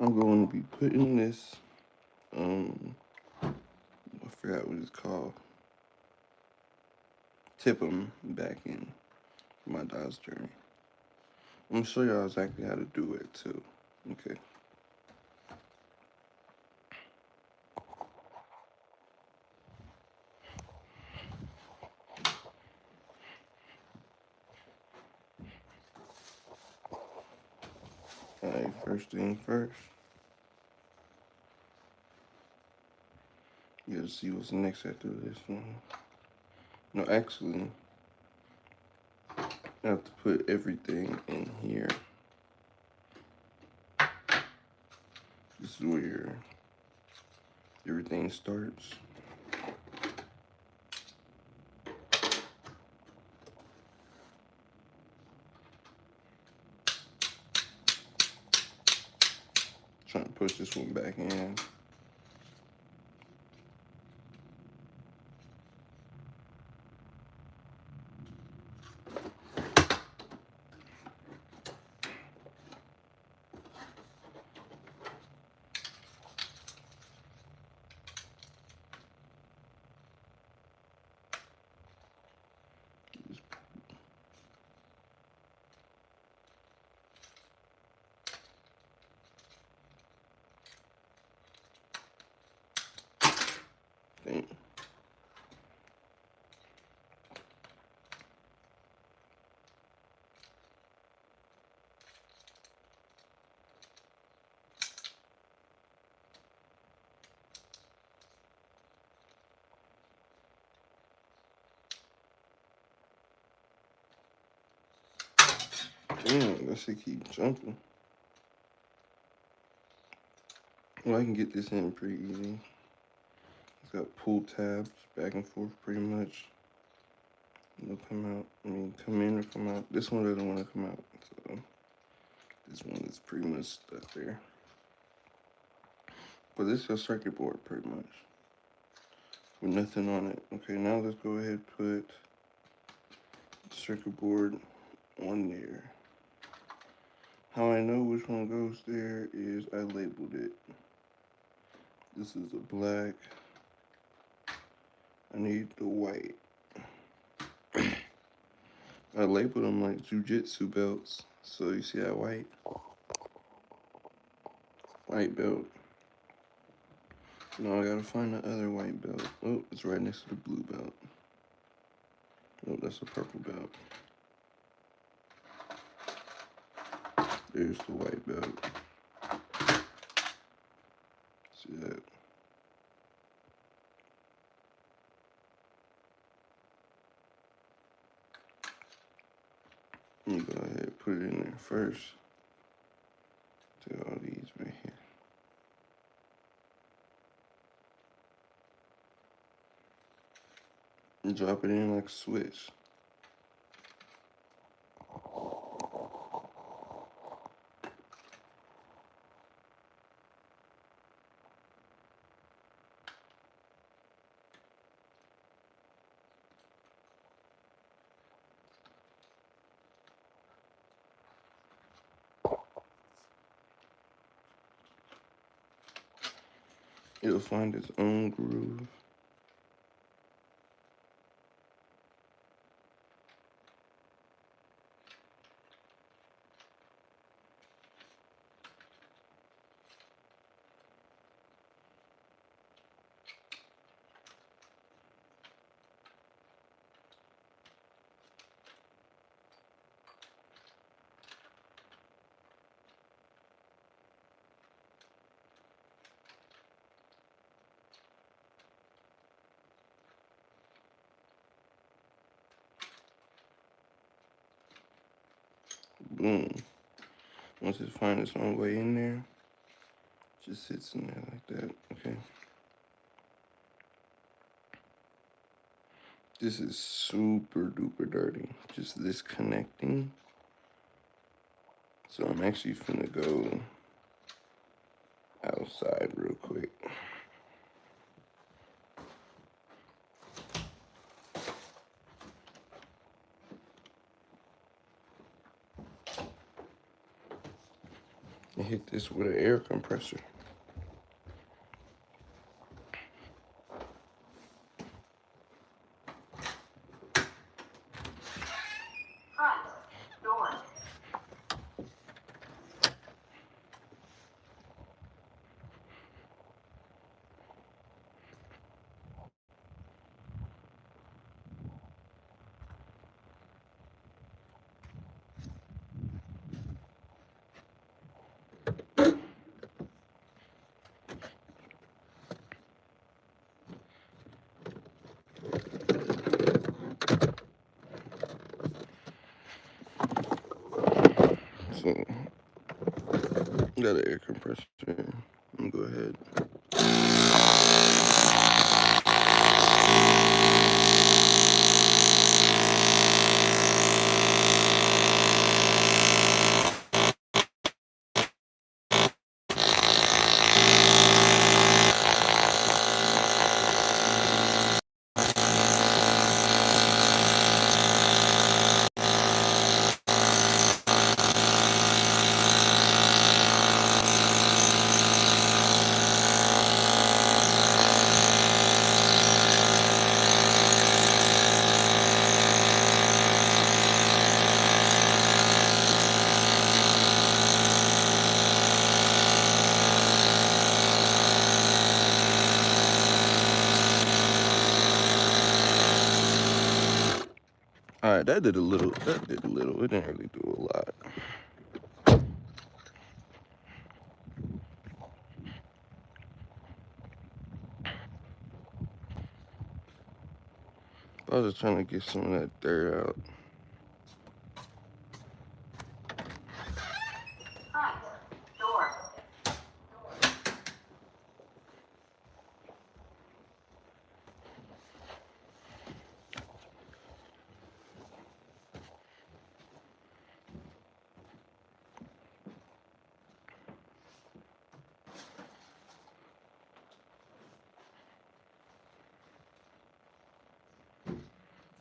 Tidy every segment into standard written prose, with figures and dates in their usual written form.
I'm going to be putting this, I forgot what it's called. Tip them back in my Dodge journey. I'm gonna show y'all exactly how to do it too. Okay. Alright, first thing first. You gotta see what's next after this one. No, actually, I have to put everything in here. This is where everything starts. Trying to push this one back in. Thing. Damn, that shit keep jumping. Well, I can get this in pretty easy. It's got pull tabs back and forth pretty much. It'll come out, come in or come out. This one doesn't want to come out, so this one is pretty much stuck there. But this is your circuit board pretty much, with nothing on it. Okay, now let's go ahead and put the circuit board on there. How I know which one goes there is I labeled it. This is a black. I need the white. I labeled them like jujitsu belts. So you see that white belt. Now I gotta find the other white belt. Oh, it's right next to the blue belt. Oh, that's a purple belt. There's the white belt. See that? You go ahead and put it in there first. Take all these right here. And drop it in like a switch. It'll find its own groove. Boom. Once it finds its own way in there, just sits in there like that, okay? This is super duper dirty, just this connecting. So I'm actually finna go outside real quick. and hit this with an air compressor. Front door. So, got an air compressor. I'm gonna go ahead. All right, that did a little. It didn't really do a lot. I was just trying to get some of that dirt out. Front door.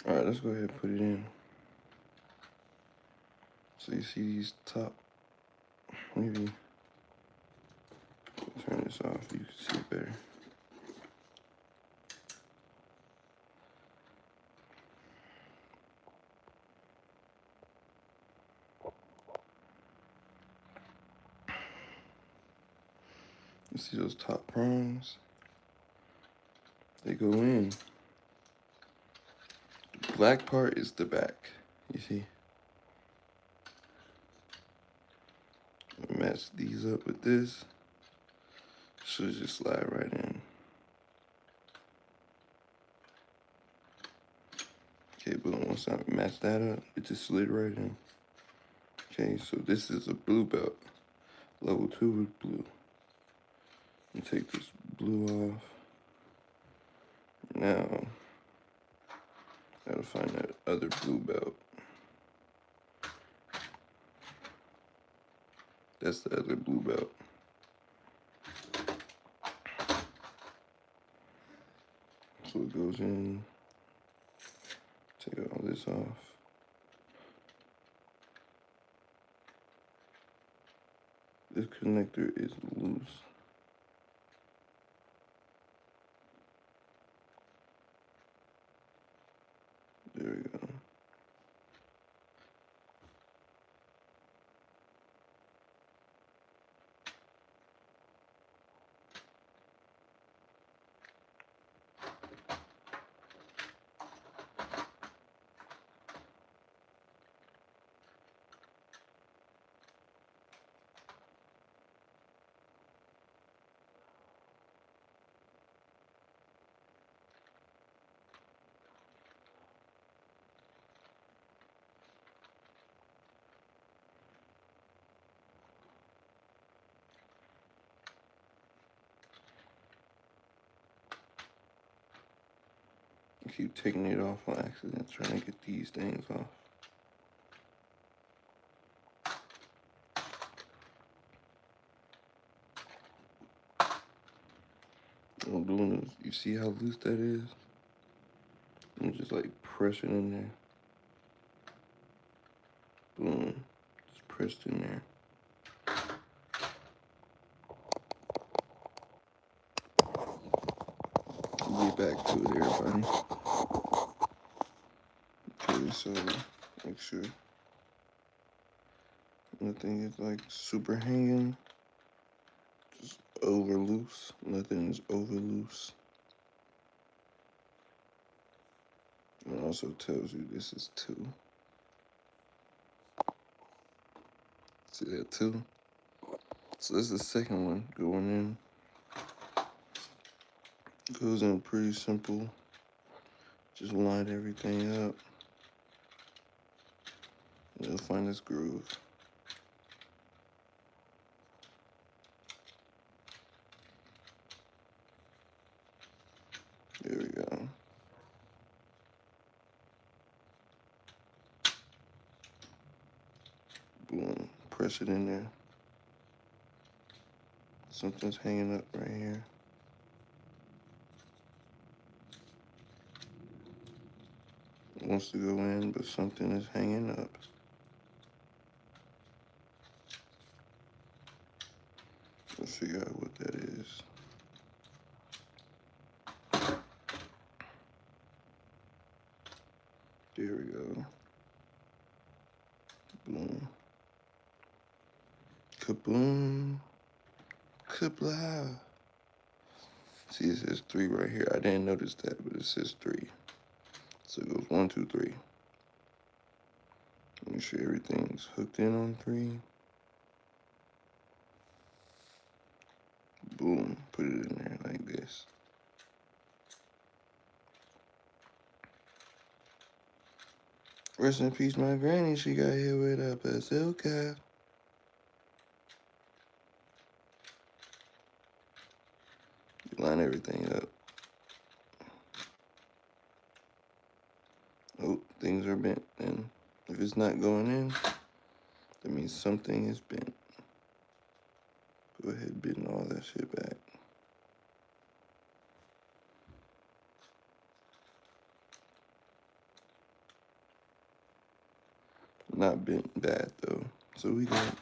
All right, let's go ahead and put it in. So you see these top, maybe turn this off, you can see it better. You see those top prongs? They go in. The black part is the back, you see? Match these up with this. Should just slide right in. Okay, but once I match that up, it just slid right in. Okay, so this is a blue belt. Level 2 with blue. You take this blue off. Now, gotta find that other blue belt. That's the other blue belt. So it goes in, take all this off. This connector is loose. There we go. I keep taking it off on accident, trying to get these things off. What I'm doing is, you see how loose that is? I'm just like pressing in there. Boom, just pressed in there. back to it, everybody. Okay, so make sure nothing is like super hanging, just over loose. Nothing is over loose. It also tells you this is 2. See that 2? So this is the second one going in. Goes in pretty simple. Just line everything up. And you'll find this groove. There we go. Boom. Press it in there. Something's hanging up right here. It wants to go in, but something is hanging up. Let's figure out what that is. There we go. Boom. Kaboom. Kabla. See, it says 3 right here. I didn't notice that, but it says 3. So it goes 1, 2, 3. Make sure everything's hooked in on 3. Boom. Put it in there like this. Rest in peace, my granny. She got hit with a bazooka. Line everything up. Oh, things are bent. And if it's not going in, that means something is bent. Go ahead and bend all that shit back. Not bent bad though. So we got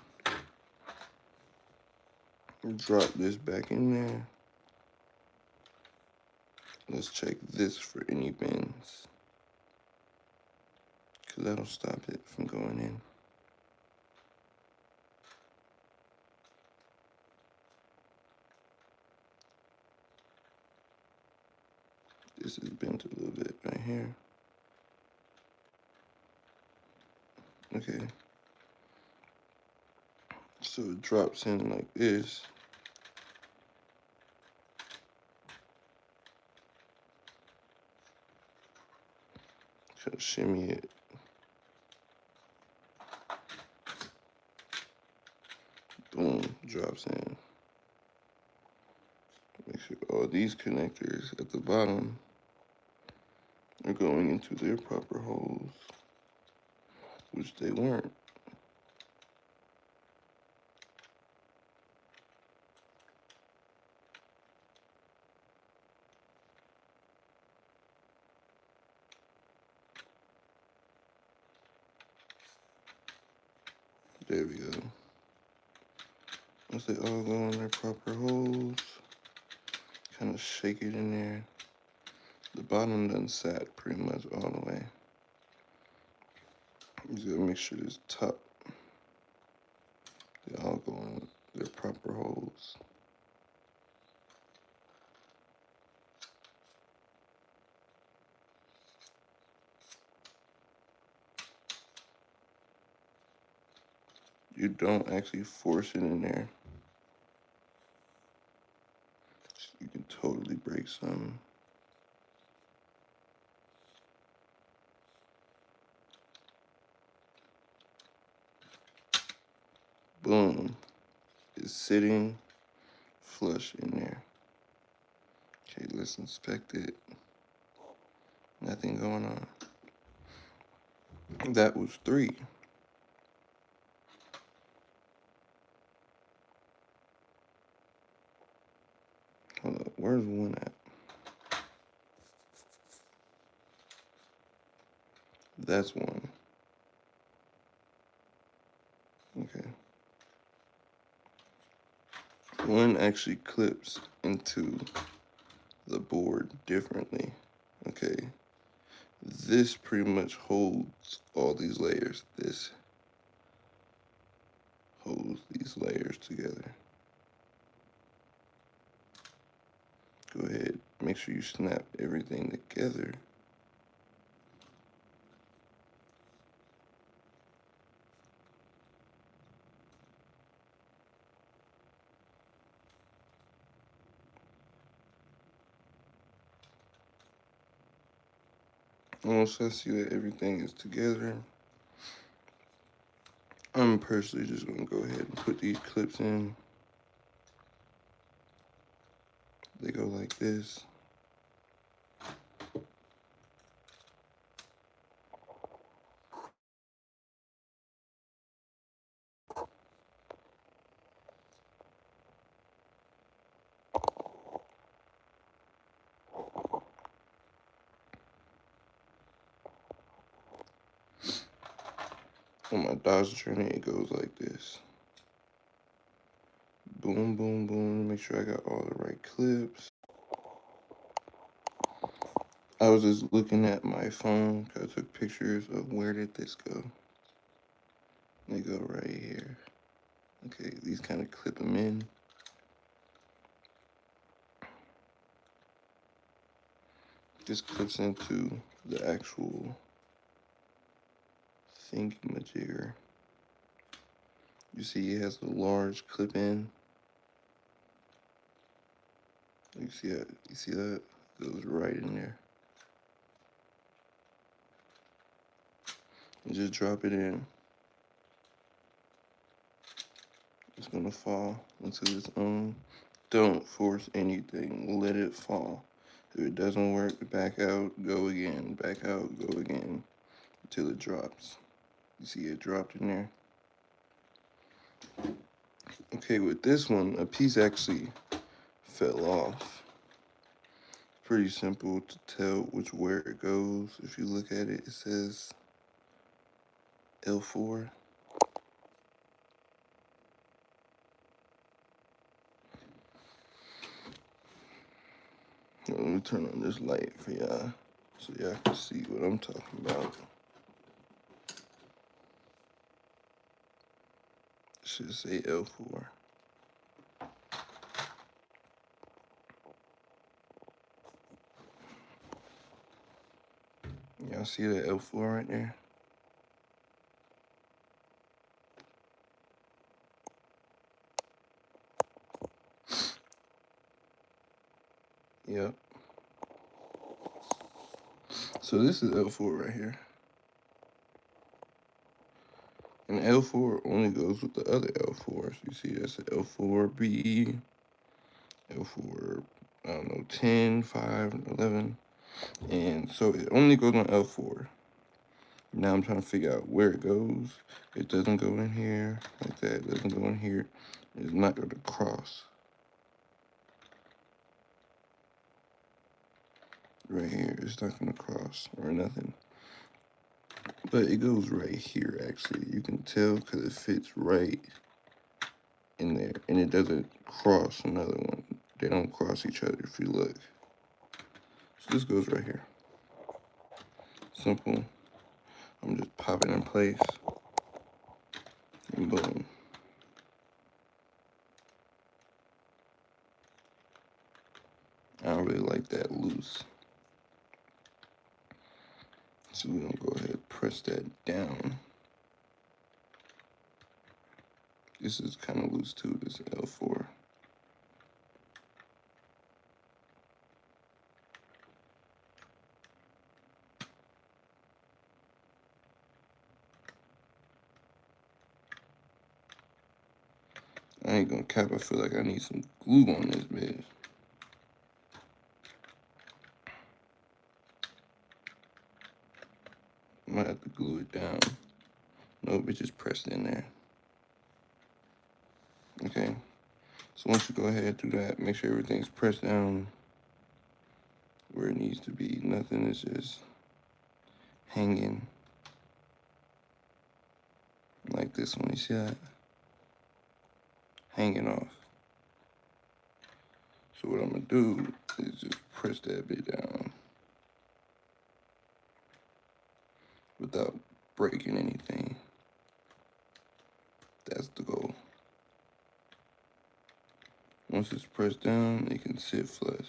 drop this back in there. Let's check this for any bends, because that'll stop it from going in. This is bent a little bit right here. Okay. So it drops in like this. Try to shimmy it. Boom, drops in. Make sure all these connectors at the bottom are going into their proper holes, which they weren't. There we go. Once they all go in their proper holes, kind of shake it in there. The bottom done sat pretty much all the way. You just gotta make sure this top, they all go in their proper holes. You don't actually force it in there. You can totally break some. Boom. It's sitting flush in there. Okay, let's inspect it. Nothing going on. That was 3. Hold up, where's 1 at? That's 1. Okay. 1 actually clips into the board differently. Okay, this pretty much holds all these layers. This holds these layers together. Go ahead, make sure you snap everything together. Once I see that everything is together, I'm personally just gonna go ahead and put these clips in. They go like this. On my Dodge Journey, it goes like this. Boom, boom, boom. Make sure I got all the right clips. I was just looking at my phone. I took pictures of where did this go. They go right here. Okay, these kind of clip them in. This clips into the actual thingamajigger. You see it has a large clip in. You see that? You see that? It goes right in there. And just drop it in. It's gonna fall into its own. Don't force anything. Let it fall. If it doesn't work, back out, go again. Back out, go again. Until it drops. You see it dropped in there? Okay, with this one, a piece actually fell off. Pretty simple to tell where it goes. If you look at it, it says L4. Let me turn on this light for y'all so y'all can see what I'm talking about. It should say L4. Y'all see that L4 right there? Yep. So this is L4 right here. And L4 only goes with the other L4s. You see that's an L4B, L4, I don't know, 10, 5, 11. And so it only goes on L4. Now I'm trying to figure out where it goes. It doesn't go in here like that. It doesn't go in here. It's not going to cross. Right here. It's not going to cross or nothing. But it goes right here, actually. You can tell because it fits right in there. And it doesn't cross another one. They don't cross each other if you look. So this goes right here. Simple. I'm just popping in place. And boom. I don't really like that loose. So we're gonna go ahead and press that down. This is kind of loose too, this L4. I ain't gonna cap, I feel like I need some glue on this bitch. I might have to glue it down. Nope, it's just pressed in there. Okay, so once you go ahead and do that, make sure everything's pressed down where it needs to be. Nothing is just hanging like this one. You see that? Hanging off. So what I'm gonna do is just press that bit down without breaking anything. That's the goal. Once it's pressed down, it can sit flush.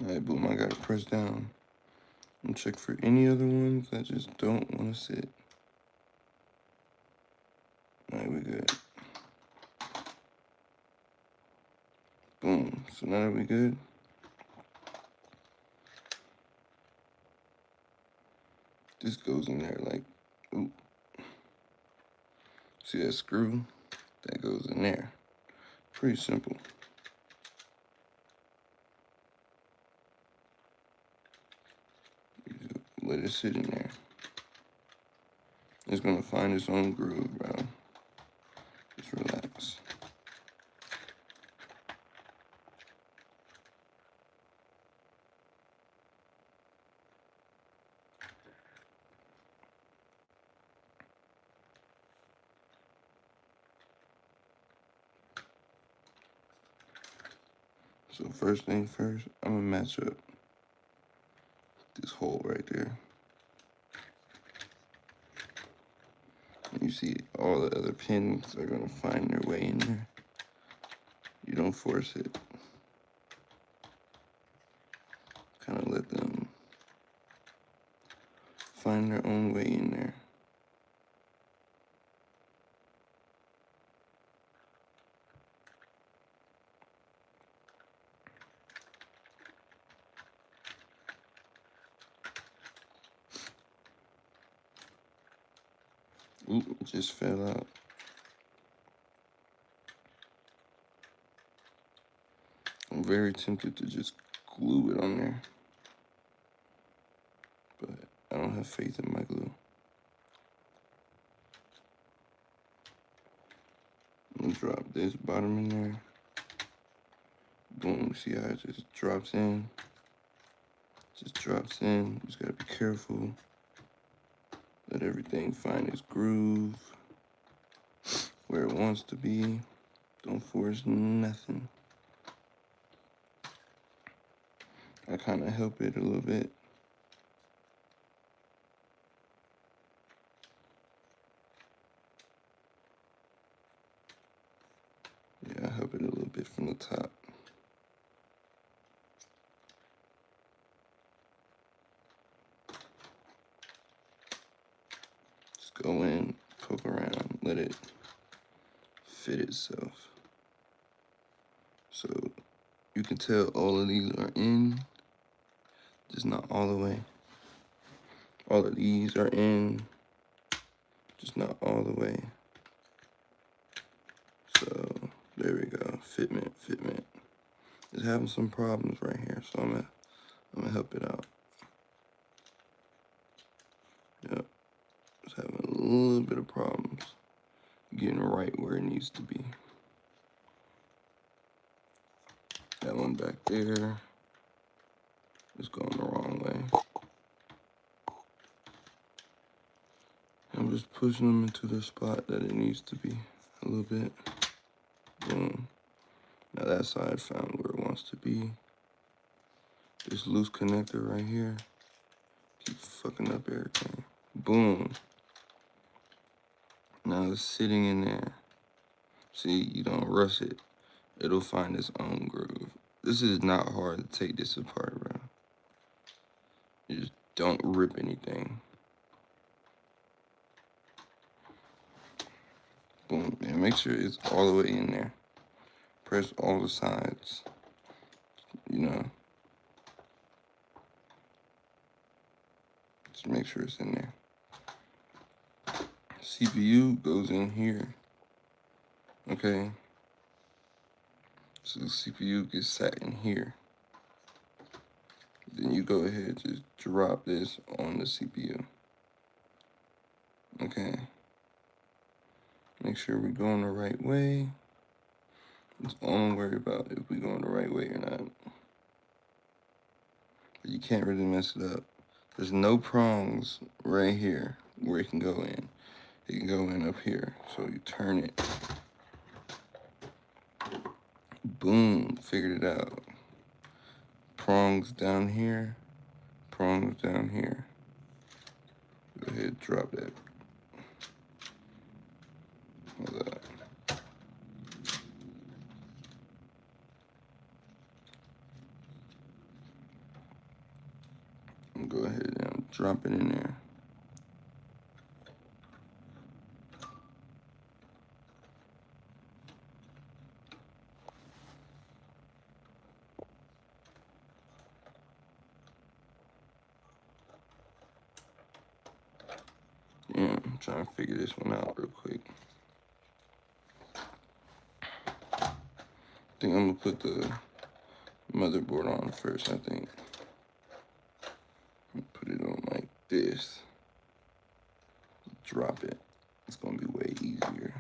Alright, boom, I got it pressed down. And check for any other ones that just don't want to sit. Alright, we're good. Boom. So now that we're good, this goes in there like, ooh. See that screw? That goes in there. Pretty simple. You just let it sit in there. It's gonna find its own groove, bro. Just relax. So first thing first, I'm gonna match up this hole right there. And you see all the other pins are gonna find their way in there. You don't force it. Kind of let them find their own way in there. Ooh, it just fell out. I'm very tempted to just glue it on there, but I don't have faith in my glue. I'm gonna drop this bottom in there. Boom, see how it just drops in? Just drops in. Just gotta be careful. Let everything find its groove where it wants to be. Don't force nothing. I kind of help it a little bit. Yeah, I help it a little bit from the top. Just go in, poke around, let it fit itself. So you can tell all of these are in, just not all the way. All of these are in, just not all the way. So there we go, fitment. It's having some problems right here, so I'm gonna help it out. Yep, it's having a little bit of problems getting right where it needs to be. That one back there is going the wrong way. I'm just pushing them into the spot that it needs to be a little bit. Boom. Now that side found where it wants to be. This loose connector right here keeps fucking up everything. Boom. Now it's sitting in there. See, you don't rush it. It'll find its own groove. This is not hard to take this apart, bro. You just don't rip anything. Boom, and make sure it's all the way in there. Press all the sides, you know. Just make sure it's in there. CPU goes in here, okay? So the CPU gets sat in here. Then you go ahead, just drop this on the CPU, okay? Make sure we're going the right way. That's all I'm worried about, if we're going the right way or not. But you can't really mess it up. There's no prongs right here where it can go in. It can go in up here. So you turn it. Boom, figured it out. Prongs down here, prongs down here. Go ahead, drop that. Hold up. Go ahead and drop it in there. Yeah, I'm trying to figure this one out real quick. I think I'm gonna put the motherboard on first, I think. Put it on like this. Drop it. It's gonna be way easier.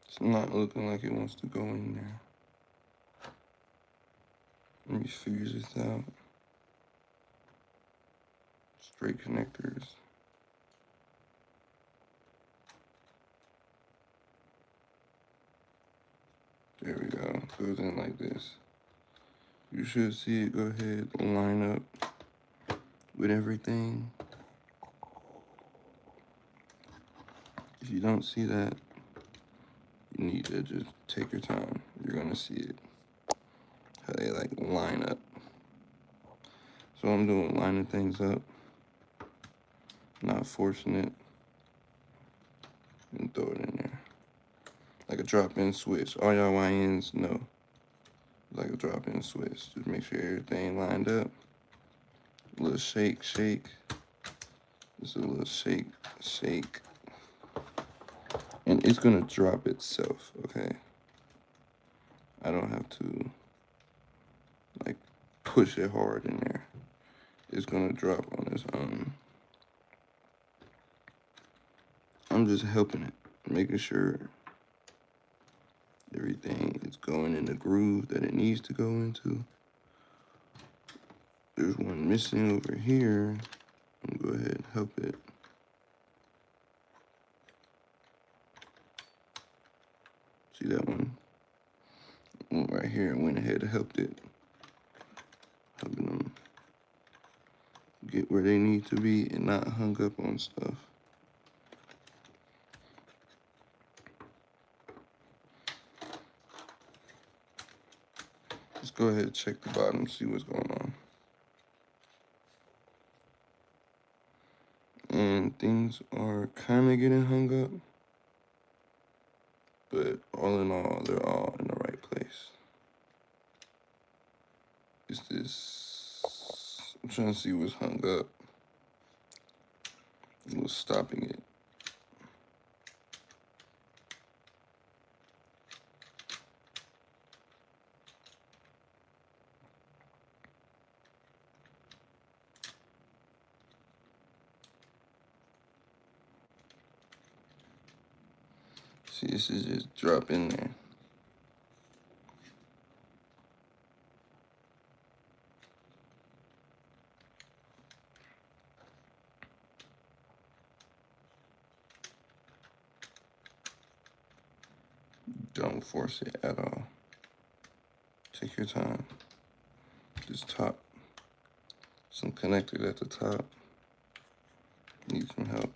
It's not looking like it wants to go in there. Let me figure this out. Straight connectors. There we go. Goes in like this. You should see it go ahead and line up with everything. If you don't see that, you need to just take your time. You're gonna see it. How they like line up. So I'm doing lining things up, not forcing it, and throw it in there. Like a drop-in switch. All y'all YNs know. Like a drop-in switch. Just make sure everything lined up. A little shake, shake. Just a little shake, shake. And it's gonna drop itself, okay? I don't have to like push it hard in there. It's gonna drop on its own. I'm just helping it, making sure everything is going in the groove that it needs to go into. There's one missing over here. I'm gonna go ahead and help it. See that one? Right here, I went ahead and helped it. Helping them get where they need to be and not hung up on stuff. Let's go ahead and check the bottom, see what's going on. And things are kind of getting hung up, but all in all, they're all in the right place. It's this, I'm trying to see what's hung up and what's stopping it. See, this is just drop in there. Don't force it at all. Take your time. This top, some connectors at the top. Need some help.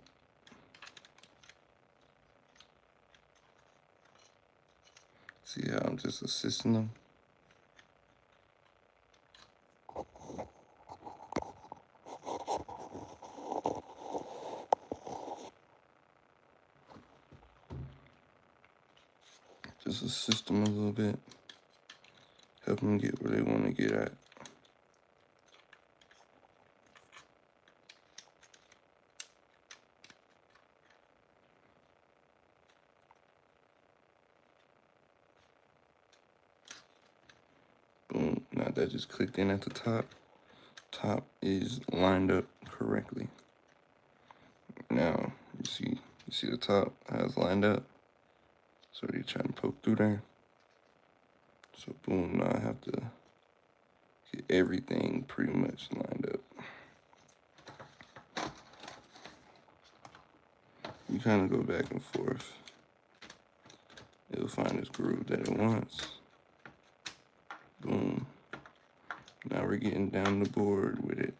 See how I'm just assisting them? Just assist them a little bit. Help them get where they want to get at. Boom. Now that just clicked in at the top. top is lined up correctly. Now, you see the top has lined up. So you're trying to poke through there. So boom, now I have to get everything pretty much lined up. You kind of go back and forth. It'll find its groove that it wants. Boom. Now we're getting down the board with it.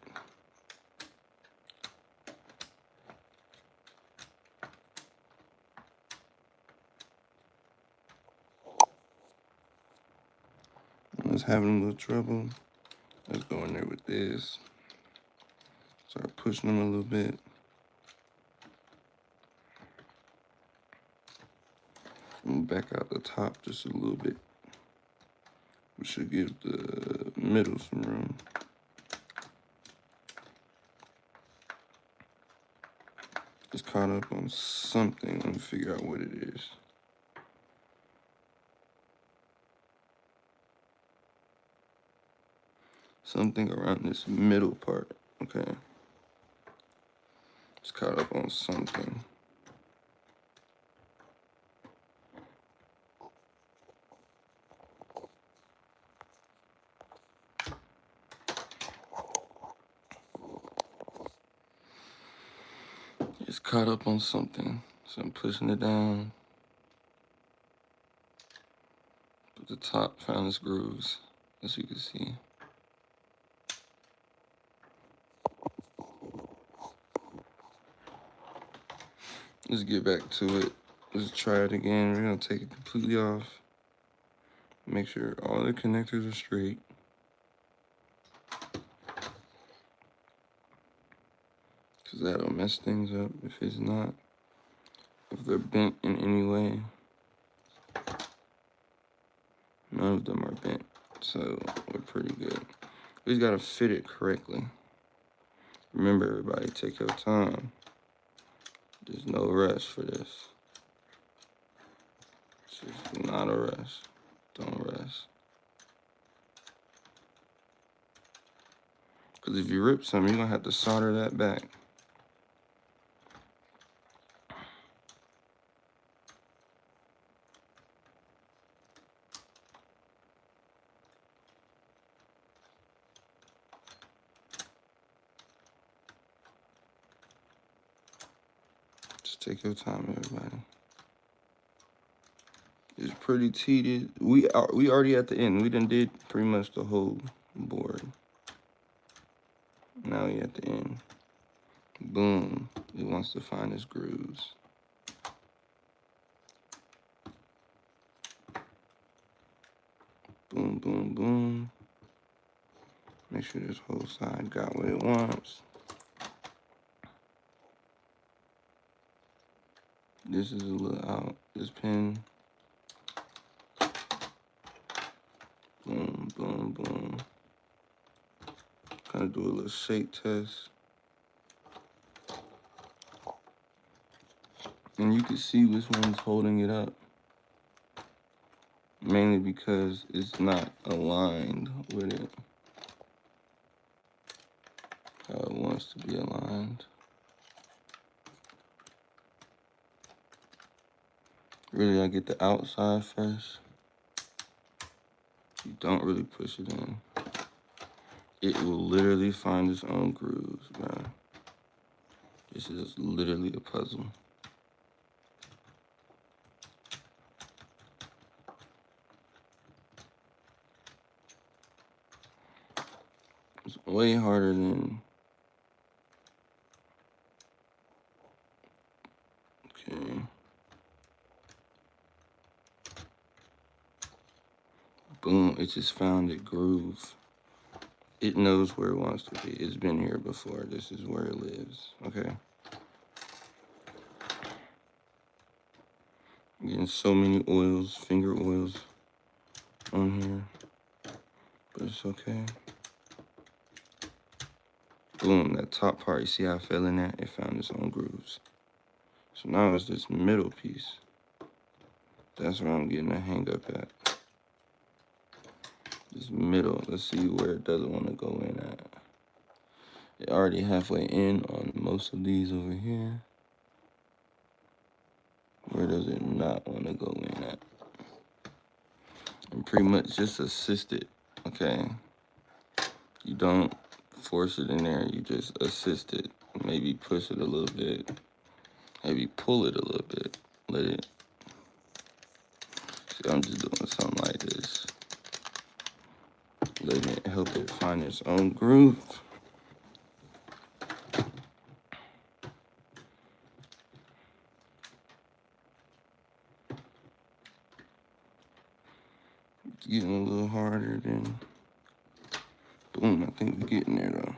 When it's having a little trouble, let's go in there with this. Start pushing them a little bit. And back out the top just a little bit. We should give the middle some room. It's caught up on something. Let me figure out what it is. Something around this middle part, okay? It's caught up on something. It's caught up on something, so I'm pushing it down. But the top found its grooves, as you can see. Let's get back to it. Let's try it again. We're gonna take it completely off. Make sure all the connectors are straight. Cause that'll mess things up if it's not. If they're bent in any way. None of them are bent, so we're pretty good. We just gotta fit it correctly. Remember, everybody, take your time. There's no rush for this. It's just not a rush. Don't rush. Because if you rip something, you're gonna have to solder that back. Just take your time, everybody. It's pretty tedious. We already at the end. We done did pretty much the whole board. Now we at the end. Boom. It wants to find its grooves. Boom, boom, boom. Make sure this whole side got what it wants. This is a little out. This pin. Boom, boom, boom. Kind of do a little shake test. And you can see which one's holding it up. Mainly because it's not aligned with it. How it wants to be aligned. Really, I get the outside first. You don't really push it in. It will literally find its own grooves, man. This is literally a puzzle. It's way harder than... Okay. Boom, it just found its groove. It knows where it wants to be. It's been here before. This is where it lives, okay? I'm getting so many oils, finger oils on here, but it's okay. Boom, that top part, you see how I fell in that? It found its own grooves. So now it's this middle piece. That's where I'm getting a hang up at. This middle, let's see where it doesn't want to go in at. They're already halfway in on most of these over here. Where does it not want to go in at? And pretty much just assist it, okay? You don't force it in there, you just assist it. Maybe push it a little bit. Maybe pull it a little bit. Let it. See, I'm just doing something like this. Letting it help it find its own groove. It's getting a little harder than. Boom, I think we're getting there though.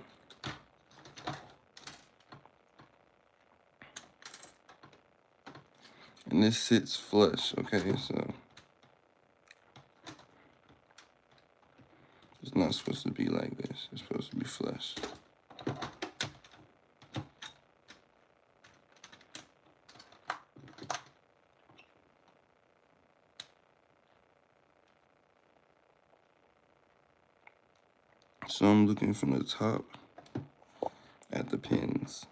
And this sits flush, okay, so it's not supposed to be like this. It's supposed to be flush. So I'm looking from the top at the pins.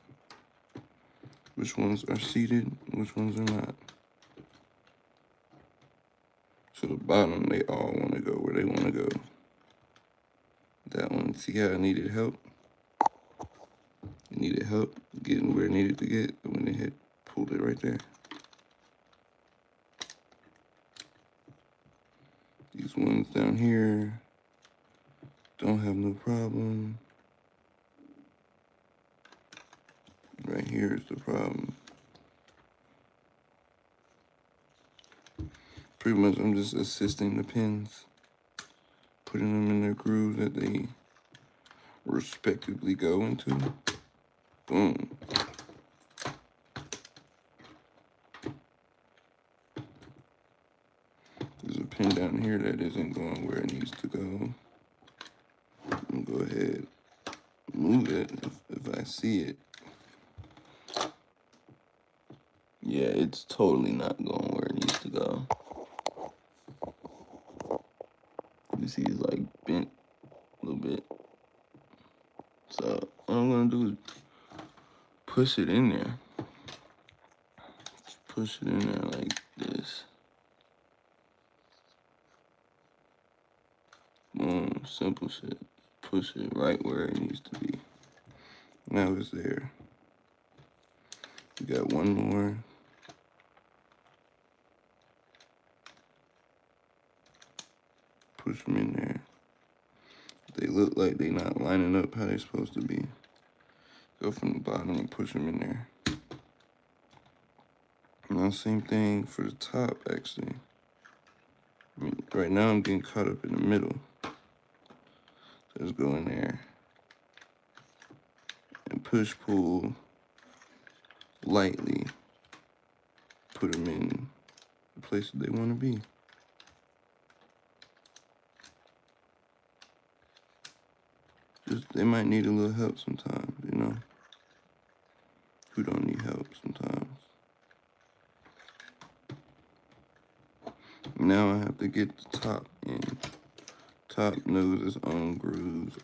Which ones are seated, which ones are not. So the bottom, they all want to go where they want to go. That one, see how it needed help? It needed help getting where it needed to get when it had pulled it right there. These ones down here don't have no problem. Right here is the problem. Pretty much I'm just assisting the pins, putting them in their grooves that they respectively go into. Boom. There's a pin down here that isn't going where it needs to go. I'm gonna go ahead, move it if I see it. Yeah, it's totally not going where it needs to go. You see it's like bent a little bit. So what I'm gonna do is push it in there. Just push it in there like this. Boom, simple shit. Push it right where it needs to be. Now it's there. We got one more. Push them in there. They look like they not lining up how they're supposed to be. Go from the bottom and push them in there. Now same thing for the top actually. I mean, right now I'm getting caught up in the middle. So let's go in there and push pull lightly. Put them in the place that they want to be. Just they might need a little help sometimes, you know. Who don't need help sometimes? Now I have to get the top in. Top knows its own grooves.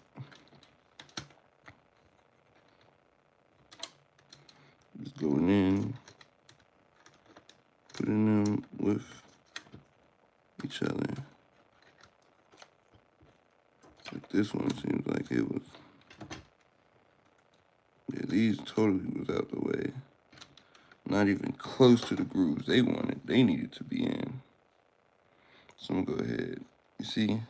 Just going in, putting them with each other. Like this one seems like it was. Yeah, these totally was out the way. Not even close to the grooves they wanted. They needed to be in. So I'm gonna go ahead. You see?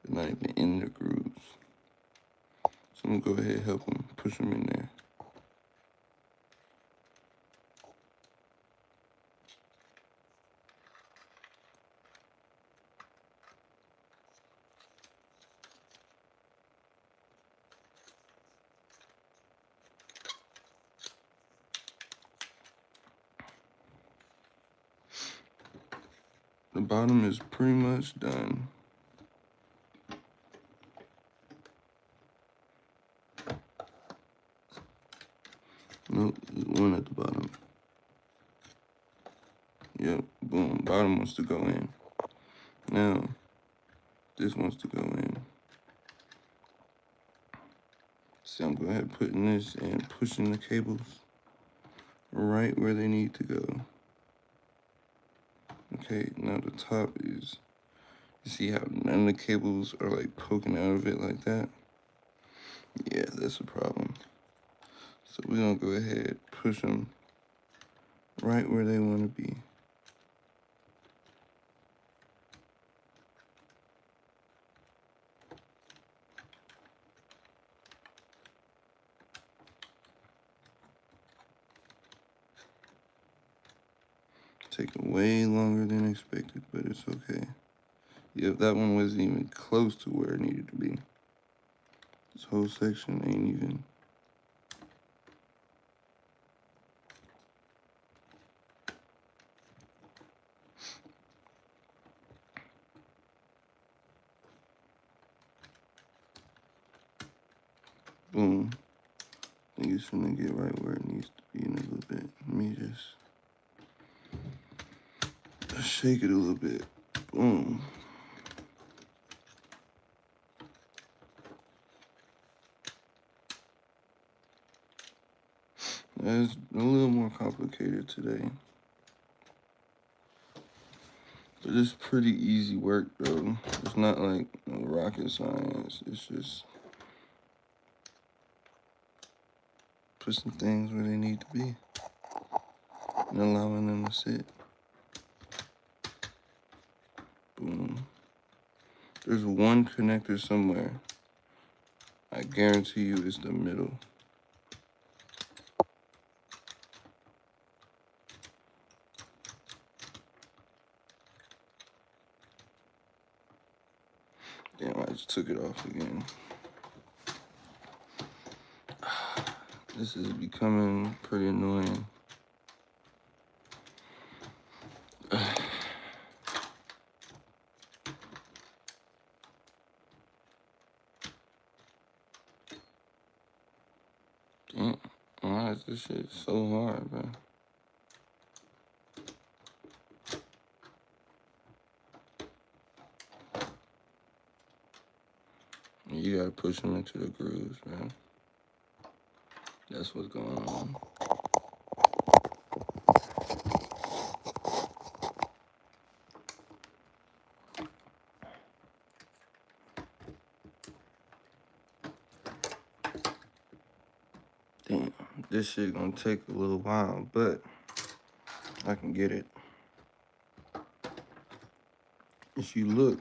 They're not even in the grooves. So I'm gonna go ahead and help them, push them in there. The bottom is pretty much done. Nope, there's one at the bottom. Yep, boom, bottom wants to go in. Now, this wants to go in. See, I'm going ahead and putting this and pushing the cables right where they need to go. Okay, now the top is, you see how none of the cables are like poking out of it like that? Yeah, that's a problem. So we're gonna go ahead, push them right where they wanna be. Taking way longer than expected, but it's okay. Yep, that one wasn't even close to where it needed to be. This whole section ain't even. Boom. I think it's gonna get right where it needs to be in a little bit. Let me just shake it a little bit. Boom. It's a little more complicated today. But it's pretty easy work though. It's not like rocket science. It's just pushing things where they need to be and allowing them to sit. Boom. There's one connector somewhere. I guarantee you it's the middle. Damn, I just took it off again. This is becoming pretty annoying. Damn, why is this shit so hard, bro? You gotta push them into the grooves, man. That's what's going on. Damn, this shit gonna take a little while, but I can get it. If you look,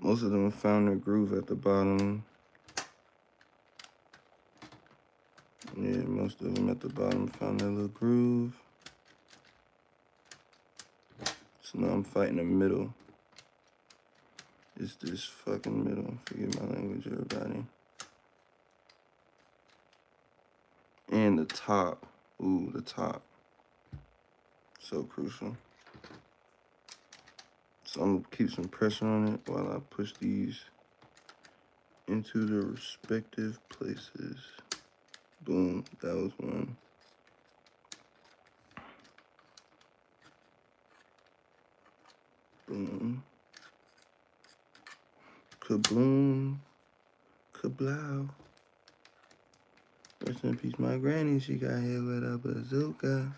most of them found their groove at the bottom. Yeah, most of them at the bottom found their little groove. So now I'm fighting the middle. It's this fucking middle. Forget my language, everybody. And the top. Ooh, the top. So crucial. So I'm gonna keep some pressure on it while I push these into their respective places. Boom, that was one. Boom. Kaboom. Kablow. Rest in peace, my granny. She got hit with a bazooka.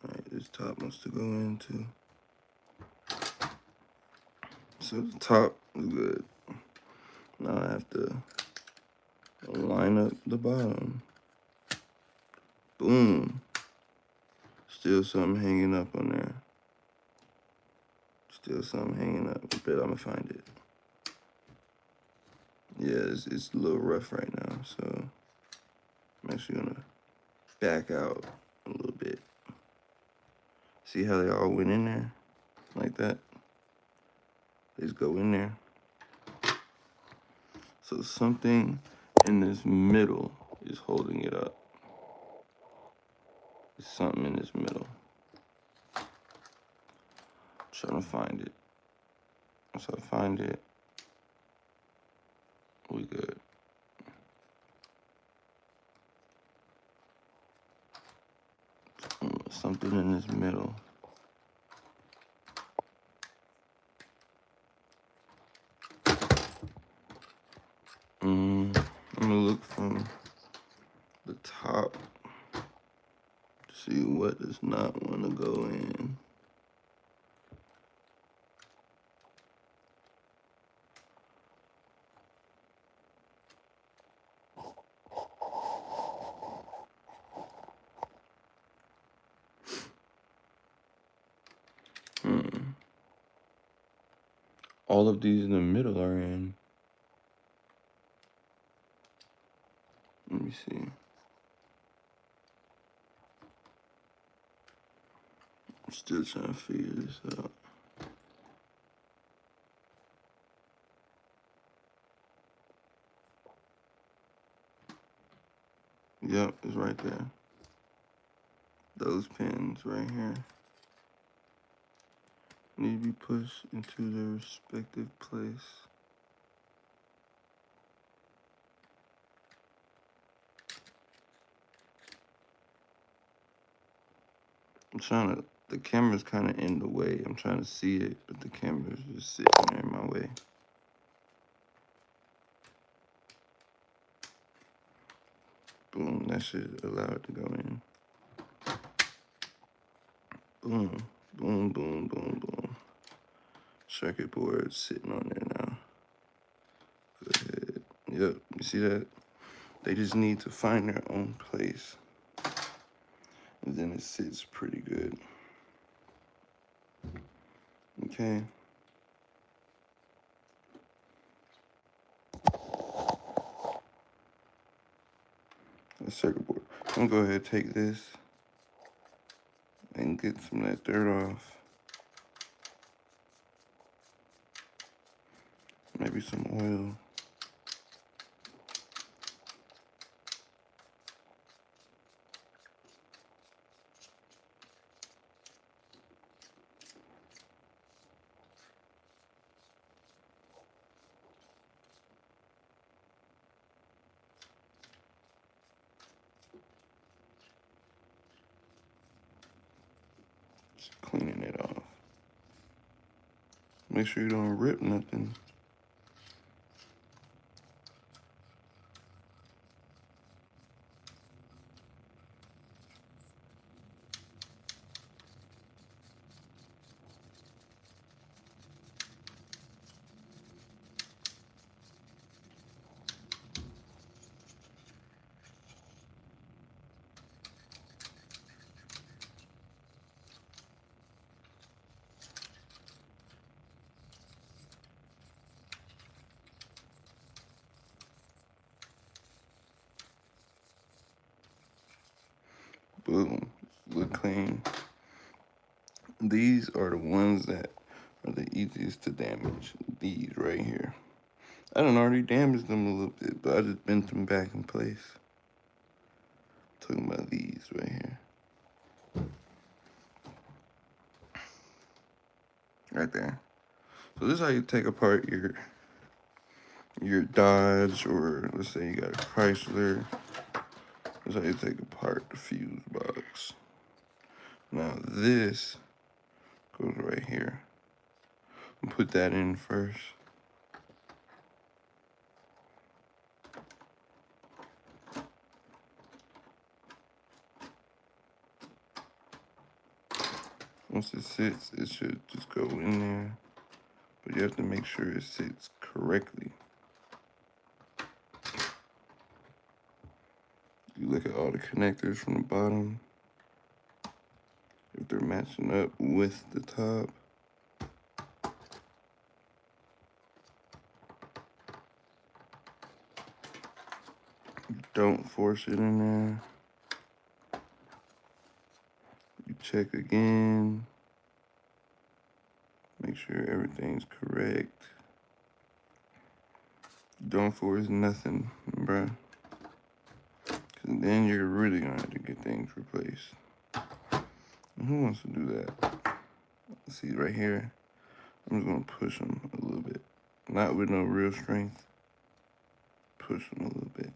Alright, this top wants to go into. So the top is good. Now I have to line up the bottom. Boom. Still something hanging up on there. Still something hanging up. I bet I'm gonna find it. Yeah, it's a little rough right now, so I'm actually gonna back out a little bit. See how they all went in there? Like that? They just go in there. So something in this middle is holding it up. There's something in this middle. I'm trying to find it. Once I find it, we good. Something in this middle. What does not want to go in? All of these in the middle are in. Let me see. I'm still trying to figure this out. Yep, it's right there. Those pins right here need to be pushed into their respective place. I'm trying to, the camera's kind of in the way. I'm trying to see it, but the camera's just sitting there in my way. Boom, that should allow it to go in. Boom, boom, boom, boom, boom. Circuit board sitting on there now. Go ahead. Yep, you see that? They just need to find their own place. And then it sits pretty good. Okay. The circuit board. I'm gonna go ahead and take this and get some of that dirt off. Maybe some oil. Just cleaning it off. Make sure you don't rip nothing. Boom. Look clean. These are the ones that are the easiest to damage. These right here. I done already damaged them a little bit, but I just bent them back in place. Talking about these right here. Right there. So this is how you take apart your Dodge, or let's say you got a Chrysler. This is how you take apart the fuse box. Now this goes right here. I'll put that in first. Once it sits, it should just go in there. But you have to make sure it sits correctly. You look at all the connectors from the bottom. If they're matching up with the top. Don't force it in there. You check again. Make sure everything's correct. Don't force nothing, bruh. Cause then you're really gonna have to get things replaced. And who wants to do that? See right here, I'm just gonna push them a little bit. Not with no real strength. Push them a little bit.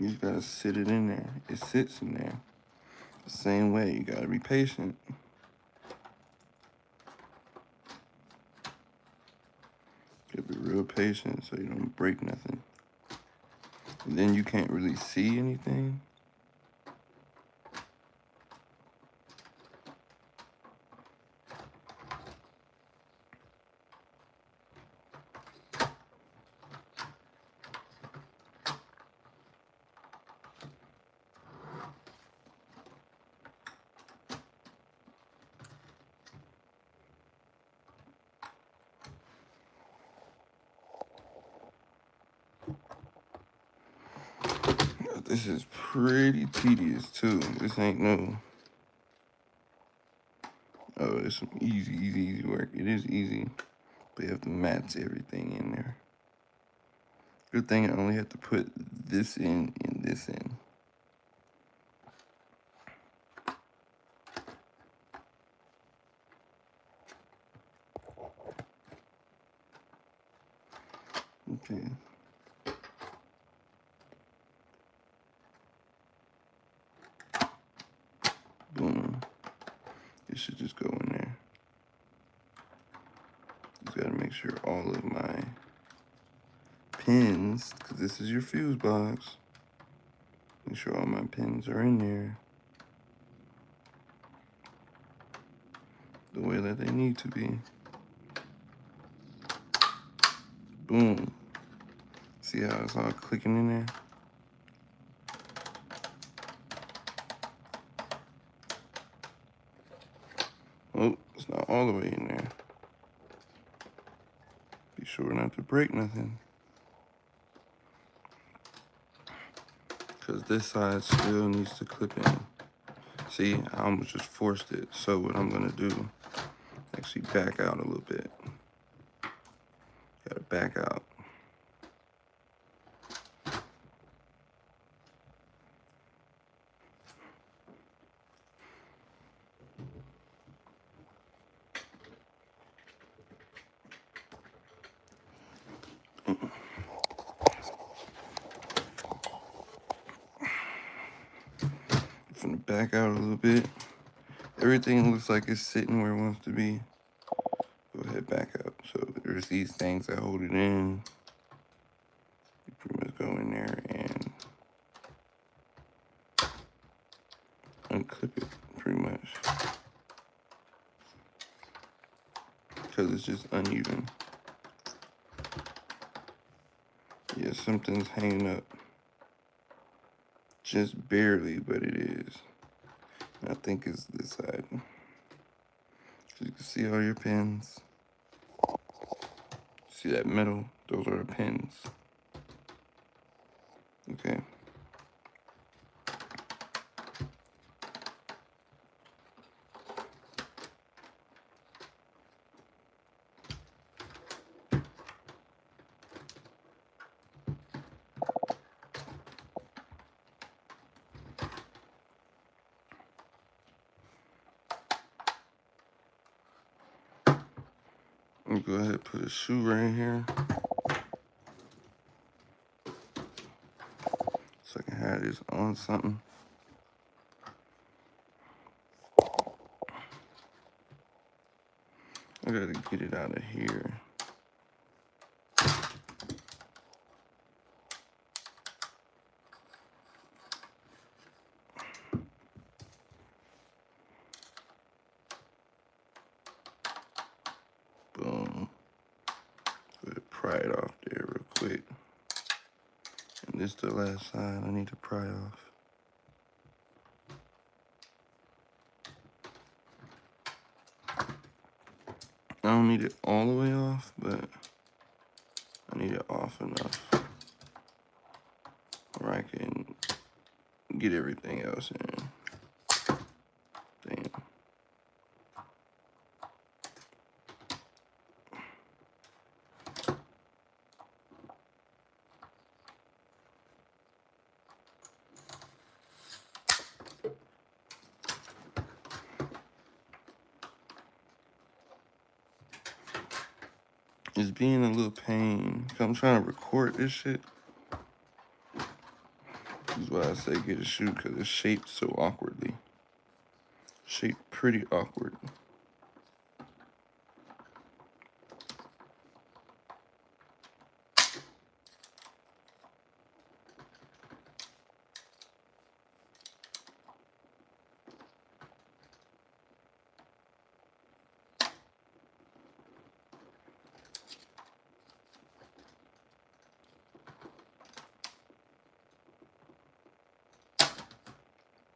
You just gotta sit it in there. It sits in there. The same way, you gotta be patient. You gotta be real patient so you don't break nothing. And then you can't really see anything. This is pretty tedious too. This ain't no, oh, it's some easy work. It is easy, but you have to match everything in there. Good thing I only have to put this in and this in. Okay. Boom. It should just go in there. Just gotta make sure all of my pins, because this is your fuse box, make sure all my pins are in there the way that they need to be. Boom. See how it's all clicking in there? Oh, it's not all the way in there. Be sure not to break nothing. Because this side still needs to clip in. See, I almost just forced it. So what I'm gonna do, actually back out a little bit. Gotta back out. From the back out a little bit. Everything looks like it's sitting where it wants to be. Go ahead, back up. So there's these things that hold it in. You pretty much go in there and unclip it, pretty much. Because it's just uneven. Yeah, something's hanging up. Just barely, but it is. I think it's this side. So you can see all your pins. See that metal? Those are the pins. Okay. I'm gonna go ahead and put a shoe right here. So I can have this on something. I gotta get it out of here. Boom. Go ahead and pry it off there real quick. And this is the last side I need to pry off. I don't need it all the way off, but I need it off enough where I can get everything else in. Damn. It's being a little pain. I'm trying to record this shit. is why I say get a shoe, because it's shaped so awkwardly. Shaped pretty awkward.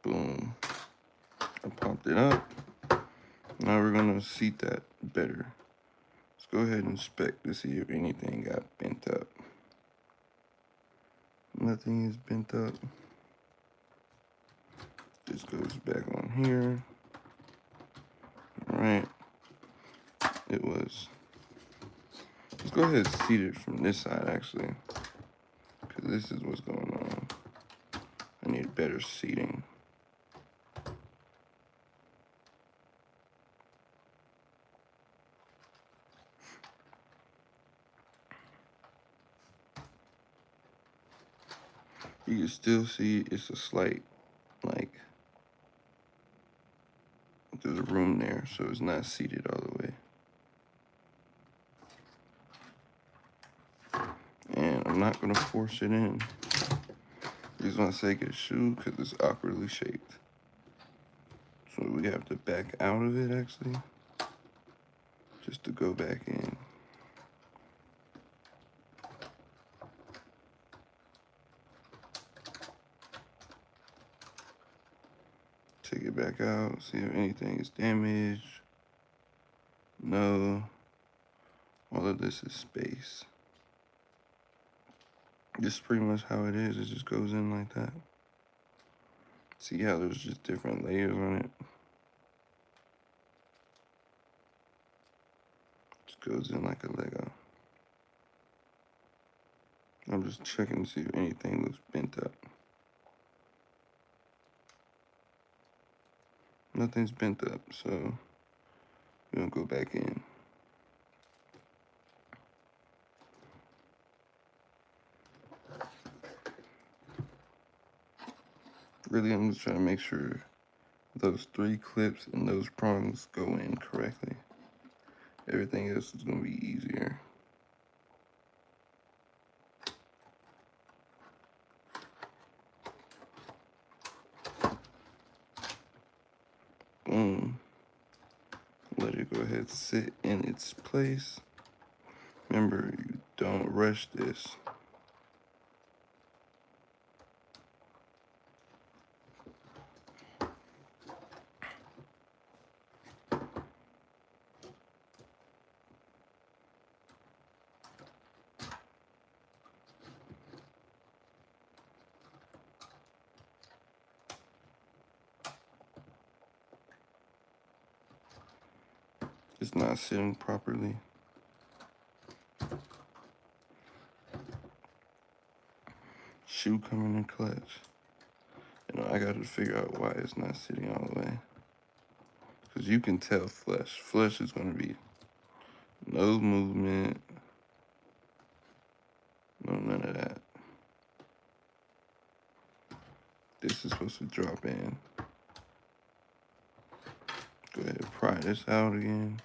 Boom. I popped it up. Now we're gonna seat that better. Let's go ahead and inspect to see if anything got bent up. Nothing is bent up. This goes back on here. All right. It was. Let's go ahead and seat it from this side actually, because this is what's going on. I need better seating. You can still see it's a slight, like, there's a room there, so it's not seated all the way. And I'm not gonna force it in. Just want to say get a shoe because it's awkwardly shaped. So we have to back out of it actually, just to go back in. Take it back out, see if anything is damaged. No, all of this is space. This is pretty much how it is. It just goes in like that. See how there's just different layers on it? Just goes in like a Lego. I'm just checking to see if anything looks bent up. Nothing's bent up, so we're gonna go back in. Really, I'm just trying to make sure those 3 clips and those prongs go in correctly. Everything else is gonna be easier. Boom. Let it go ahead and sit in its place. Remember, you don't rush this. It's not sitting properly. Shoe coming in clutch. You know, I gotta figure out why it's not sitting all the way. Because you can tell flush. Flush is gonna be no movement. No, none of that. This is supposed to drop in. Go ahead and pry this out again.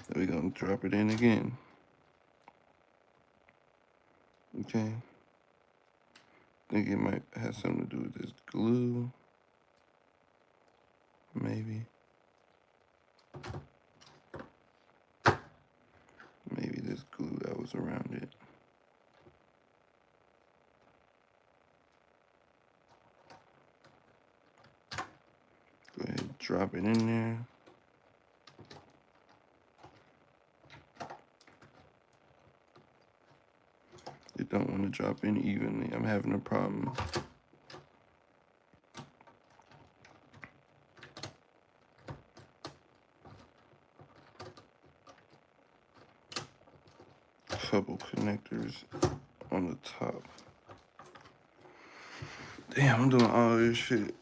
Then we're gonna drop it in again. Okay. Think it might have something to do with this glue. Maybe. Maybe this glue that was around it. Go ahead and drop it in there. You don't want to drop in evenly. I'm having a problem. Couple connectors on the top. Damn, I'm doing all this shit.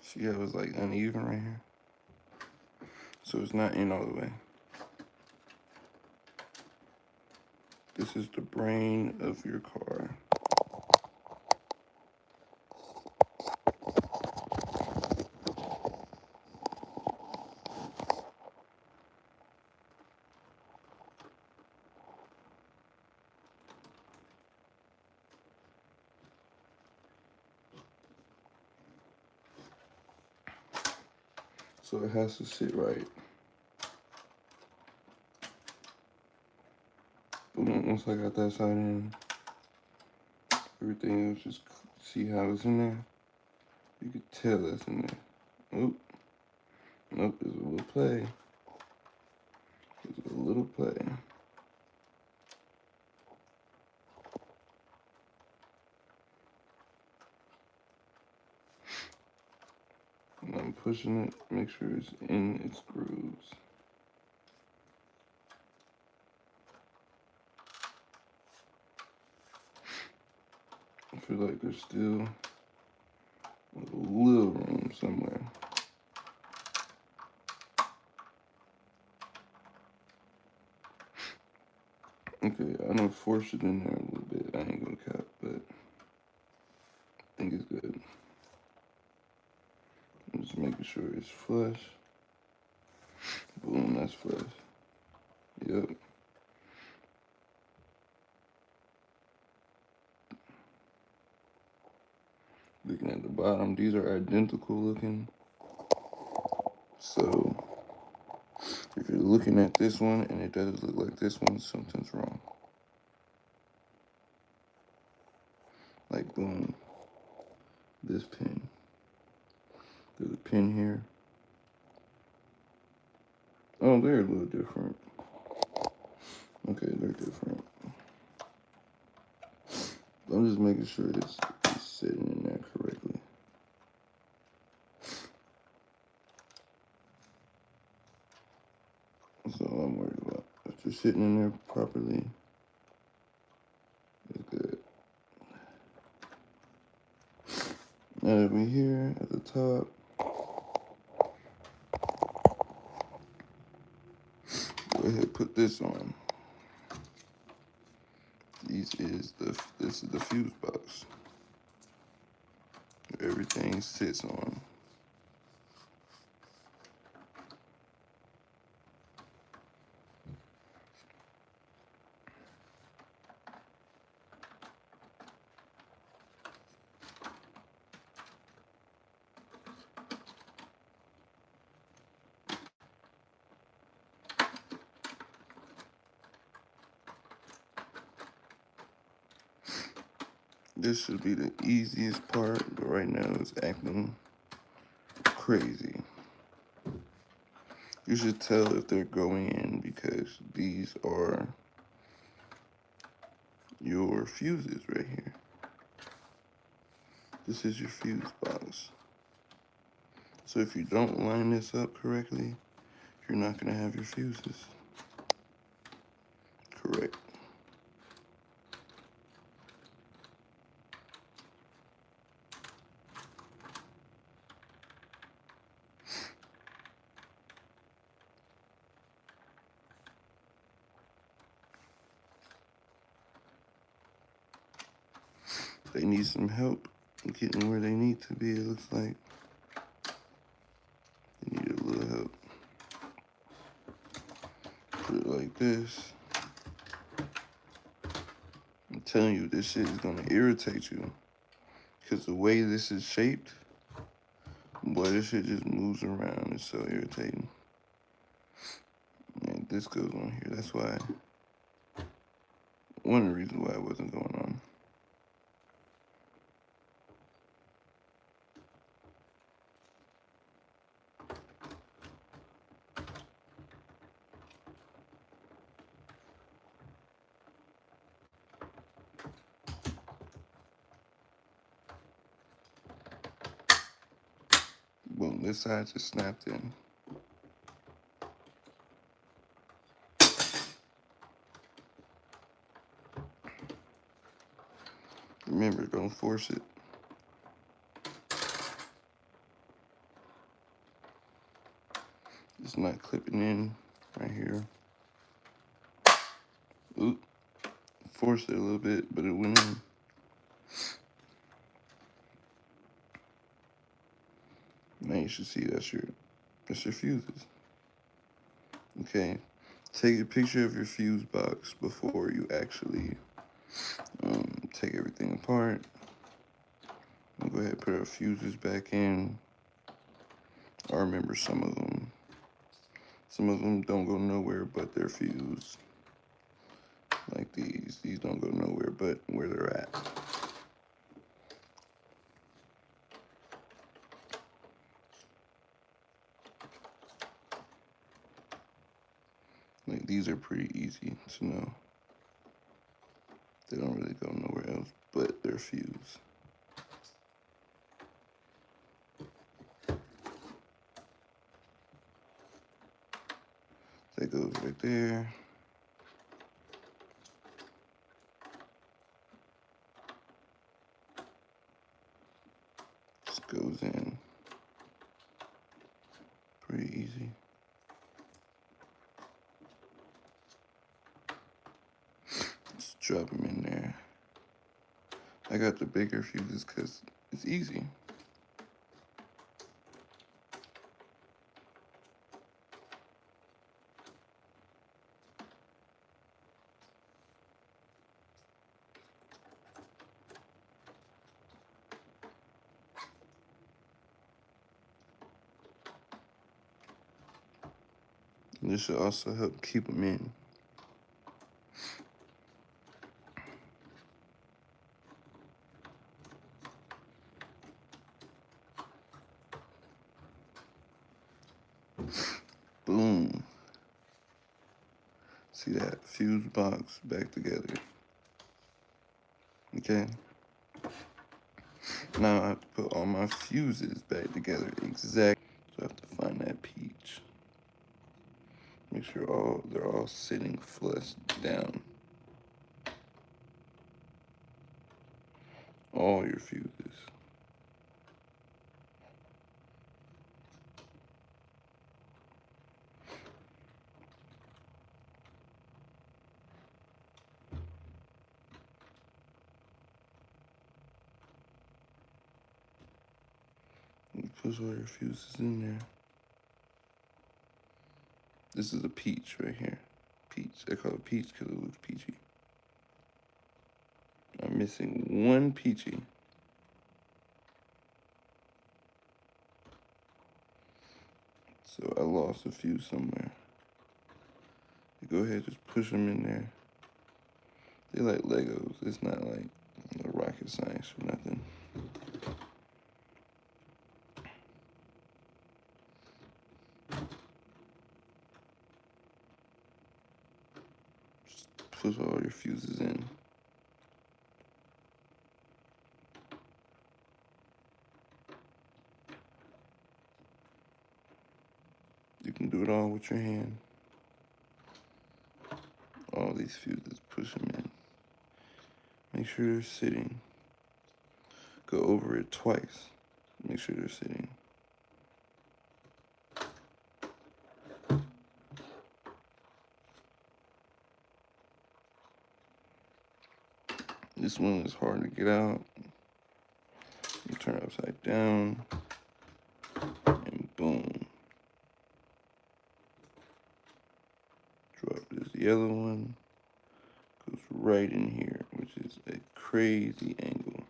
See how it was like uneven right here? So it's not in all the way. This is the brain of your car. So it has to sit right. Once I got that side in, everything else, just see how it's in there. You can tell that's in there. Oop. Nope, there's a little play. There's a little play. And I'm pushing it, make sure it's in its grooves. I feel like there's still a little room somewhere. Okay, I done forced it in there a little bit. I ain't gonna cap, but I think it's good. I'm just making sure it's flush. Boom, that's flush. Yep. Looking at the bottom, these are identical looking. So if you're looking at this one and it doesn't look like this one, something's wrong. Like boom, this pin. There's a pin here. Oh, they're a little different. Okay, they're different. I'm just making sure it's sitting in there correctly. That's all I'm worried about. If they're sitting in there properly, it's good. Now that we're here at the top, go ahead and put this on. This is the fuse box. Everything sits on. This should be the easiest part, but right now it's acting crazy. You should tell if they're going in because these are your fuses right here. This is your fuse box. So if you don't line this up correctly, you're not gonna have your fuses correct. They need some help getting where they need to be, it looks like. They need a little help. Put it like this. I'm telling you, this shit is gonna irritate you. Because the way this is shaped, boy, this shit just moves around. It's so irritating. And this goes on here. That's why, one of the reasons why it wasn't going on. Boom, this side just snapped in. Remember, don't force it. it's not clipping in right here. Oop, forced it a little bit, but it went in. Now you should see that's your fuses. Okay, take a picture of your fuse box before you actually take everything apart. I'll go ahead and put our fuses back in. I remember some of them. Some of them don't go nowhere but they're fused. Like these. These don't go nowhere but where they're at. Like these are pretty easy to know. They don't really go nowhere else but they're fused. That goes right there. Just goes in. Pretty easy. Just drop them in there. I got the bigger fuses because it's easy. And this should also help keep them in. Boom. See that fuse box back together. Okay. Now I have to put all my fuses back together exactly. So I have to find that peach. Make sure they're all sitting flush down. All your fuses. You push all your fuses in there. This is a peach right here. Peach. I call it peach because it looks peachy. I'm missing one peachy. So I lost a fuse somewhere. You go ahead, just push them in there. They're like Legos. It's not like no rocket science or nothing. Just push all your fuses in. You can do it all with your hand. All these fuses, push them in. Make sure they're sitting. Go over it twice. Make sure they're sitting. This one is hard to get out. You turn it upside down, and boom. Drop this yellow one. Goes right in here, which is a crazy angle.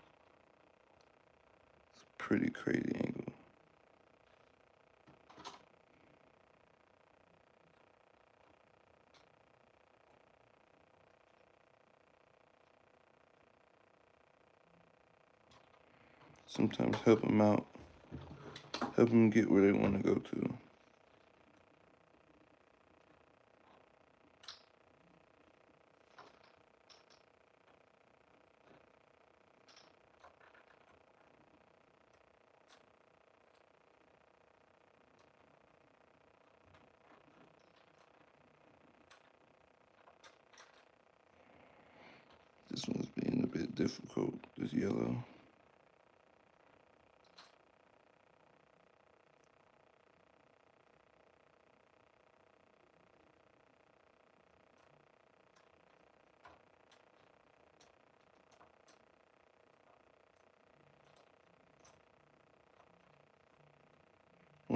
It's a pretty crazy angle. Sometimes help them out. Help them get where they want to go to. This one's being a bit difficult, this yellow.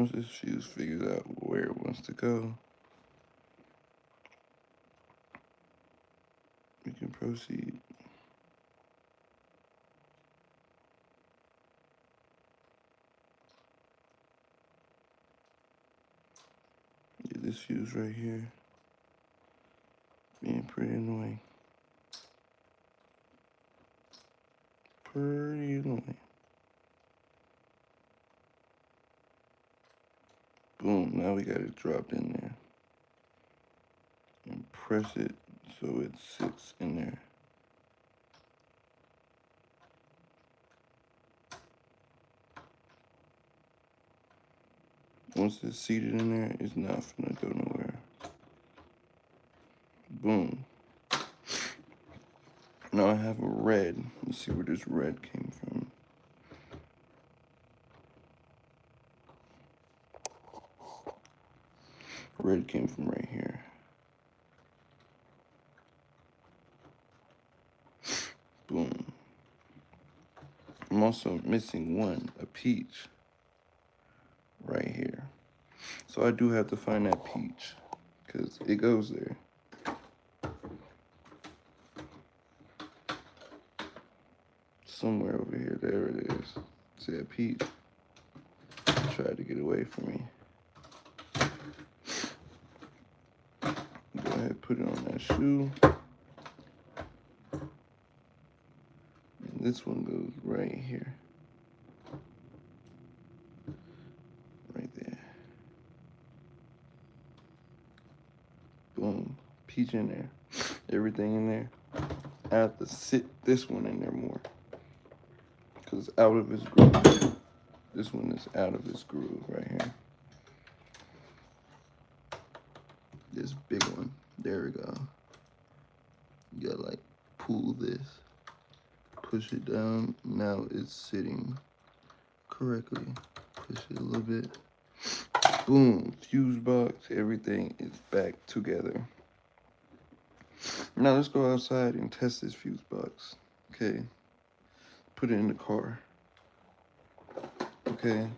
Once this fuse figures out where it wants to go, we can proceed. Yeah, this fuse right here being pretty annoying. Pretty annoying. Boom, now we got it dropped in there. And press it so it sits in there. Once it's seated in there, it's not gonna go nowhere. Boom. Now I have a red. Let's see where this red came from. Red came from right here. Boom. I'm also missing one, a peach, right here. So I do have to find that peach, because it goes there. Somewhere over here, there it is. See that peach? It tried to get away from me. Go ahead, put it on that shoe. And this one goes right here. Right there. Boom. Peach in there. Everything in there. I have to sit this one in there more, because it's out of its groove. This one is out of its groove right here. This big one. There we go. You gotta like pull this, push it down. Now it's sitting correctly. Push it a little bit. Boom. Fuse box. Everything is back together. Now let's go outside and test this fuse box. Okay. Put it in the car. Okay.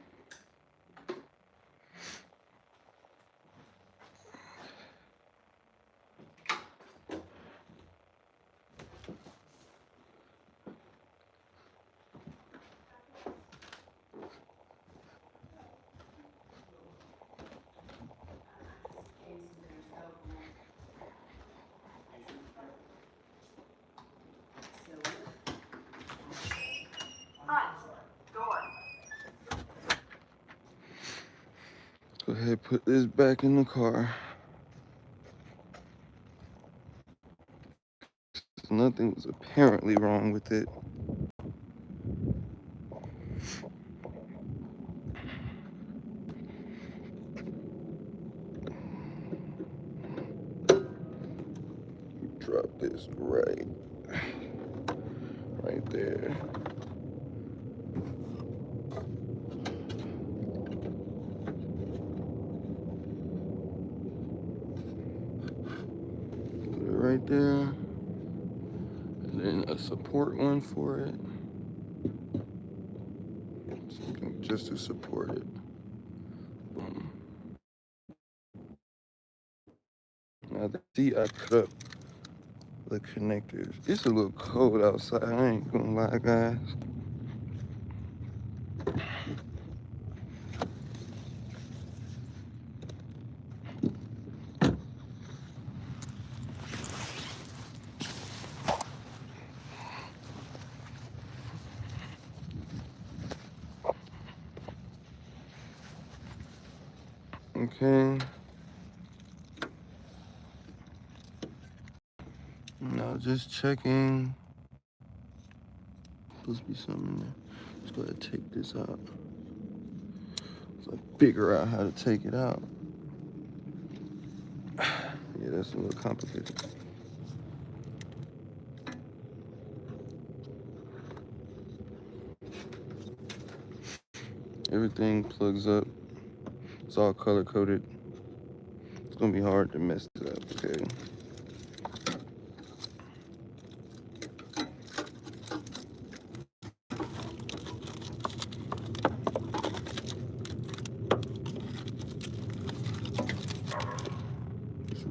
Front door. Go ahead, put this back in the car. Nothing was apparently wrong with it. Drop this right there. Put it right there. And then a support one for it. Something just to support it. Boom. Now see, I cut up the connectors. It's a little cold outside, I ain't gonna lie, guys. Okay. Now just checking. Supposed to be something in there. Let's go ahead and take this out. So I figure out how to take it out. Yeah, that's a little complicated. Everything plugs up. It's all color coded. It's gonna be hard to mess it up, okay?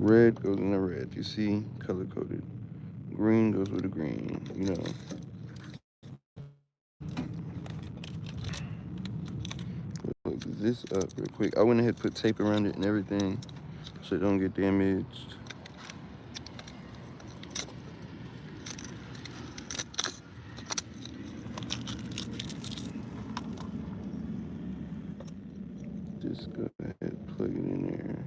red goes in the red. You see, color coded. Green goes with the green. You know. Look this up real quick. I went ahead and put tape around it and everything, so it don't get damaged. Just go ahead and plug it in there.